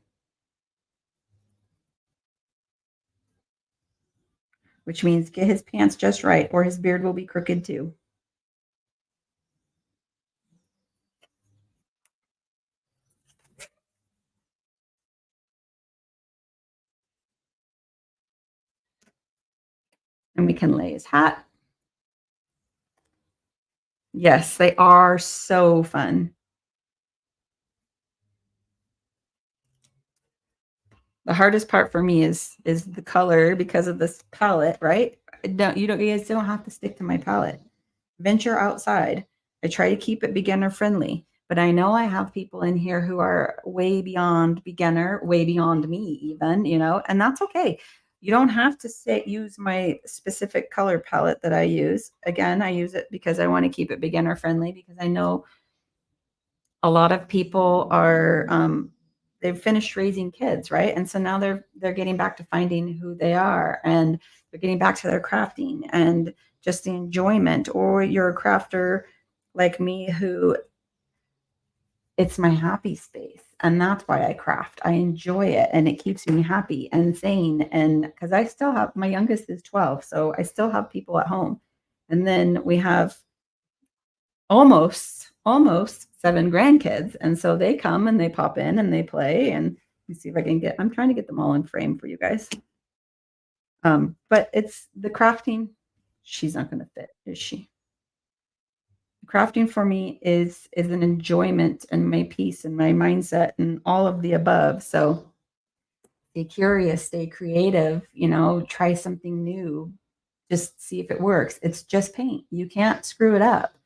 Which means get his pants just right or his beard will be crooked too. And we can lay his hat. Yes, they are so fun. The hardest part for me is the color because of this palette, right? You guys don't have to stick to my palette. Venture outside. I try to keep it beginner friendly, but I know I have people in here who are way beyond beginner, way beyond me even, and that's okay. You don't have to use my specific color palette that I use. Again, I use it because I want to keep it beginner friendly because I know a lot of people are they've finished raising kids, right? And so now they're getting back to finding who they are, and they're getting back to their crafting and just the enjoyment. Or you're a crafter like me who it's my happy space, and that's why I craft. I enjoy it and it keeps me happy and sane. And because I still have, my youngest is 12, so I still have people at home. And then we have almost 7 grandkids, and so they come and they pop in and they play. And let me see if I can I'm trying to get them all in frame for you guys. But it's the crafting. She's not going to fit, is she? Crafting for me is an enjoyment and my peace and my mindset and all of the above. So stay curious, stay creative, try something new, just see if it works. It's just paint. You can't screw it up.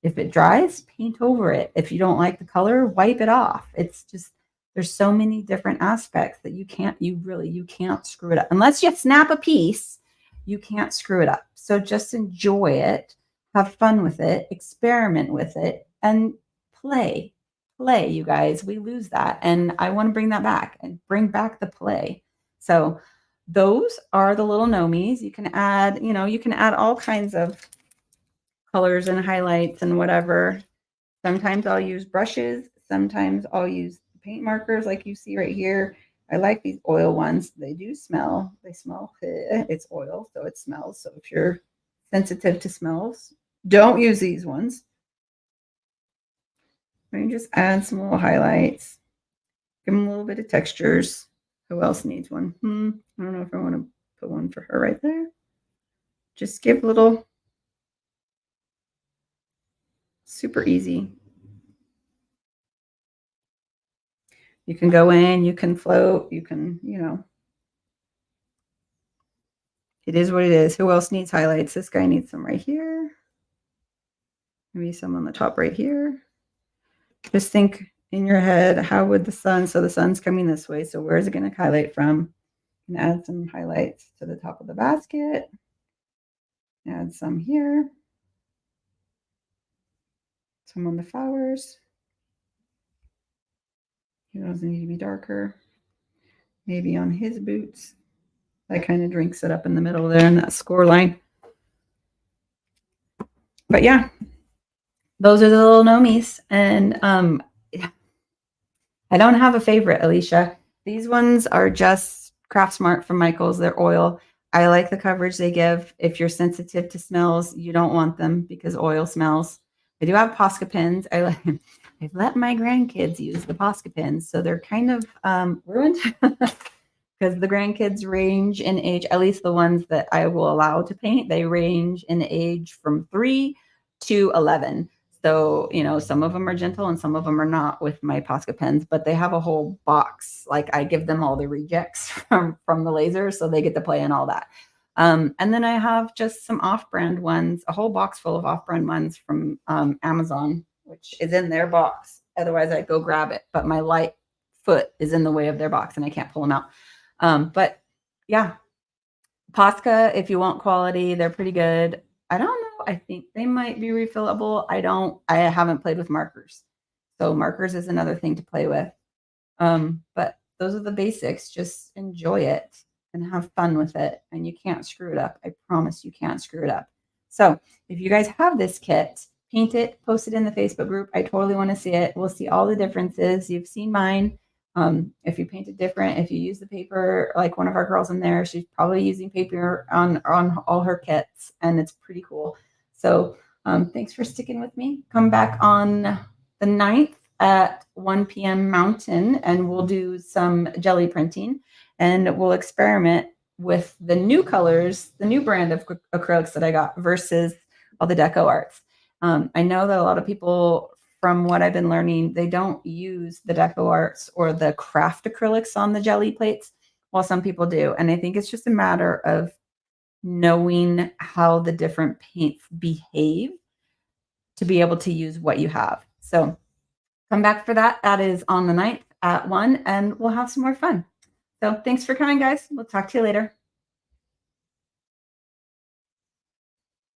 If it dries, paint over it. If you don't like the color, wipe it off. It's just, there's so many different aspects that you can't screw it up. Unless you snap a piece, you can't screw it up. So just enjoy it, have fun with it, experiment with it, and play. Play, you guys. We lose that. And I want to bring that back and bring back the play. So those are the little gnomies. You can add all kinds of colors and highlights and whatever. Sometimes I'll use brushes. Sometimes I'll use paint markers like you see right here. I like these oil ones. They do smell. They smell. It's oil, so it smells. So if you're sensitive to smells, don't use these ones. Let me just add some little highlights. Give them a little bit of textures. Who else needs one? I don't know if I want to put one for her right there. Just give little, super easy. You can go in, you can float, you can, it is what it is. Who else needs highlights? This guy needs some right here. Maybe some on the top right here. Just think in your head, how would the sun, so the sun's coming this way, so where is it going to highlight from? And add some highlights to the top of the basket. Add some here. Some on the flowers. He doesn't need to be darker. Maybe on his boots. That kind of drinks it up in the middle there in that score line. But yeah, those are the little gnomies. And I don't have a favorite, Alicia. These ones are just Craft Smart from Michaels. They're oil. I like the coverage they give. If you're sensitive to smells, you don't want them because oil smells. I do have Posca pins. I've let my grandkids use the Posca pins, so they're kind of ruined because the grandkids range in age, at least the ones that I will allow to paint, they range in age from 3 to 11. So, some of them are gentle and some of them are not with my Posca pens, but they have a whole box. Like I give them all the rejects from the laser, so they get to play in all that. And then I have just some off-brand ones, a whole box full of off-brand ones from Amazon, which is in their box. Otherwise, I'd go grab it. But my light foot is in the way of their box and I can't pull them out. But yeah, Posca, if you want quality, they're pretty good. I don't know. I think they might be refillable. I haven't played with markers. So markers is another thing to play with. But those are the basics. Just enjoy it and have fun with it. And you can't screw it up. I promise you can't screw it up. So if you guys have this kit, paint it, post it in the Facebook group. I totally want to see it. We'll see all the differences. You've seen mine. If you paint it different, if you use the paper, like one of our girls in there, she's probably using paper on all her kits, and it's pretty cool. So thanks for sticking with me. Come back on the 9th at 1 p.m. Mountain, and we'll do some jelly printing, and we'll experiment with the new colors, the new brand of acrylics that I got versus all the deco arts. I know that a lot of people, from what I've been learning, they don't use the deco arts or the craft acrylics on the jelly plates. while some people do. And I think it's just a matter of knowing how the different paints behave to be able to use what you have. So come back for that. That is on the 9th at 1, and we'll have some more fun. So thanks for coming, guys. We'll talk to you later.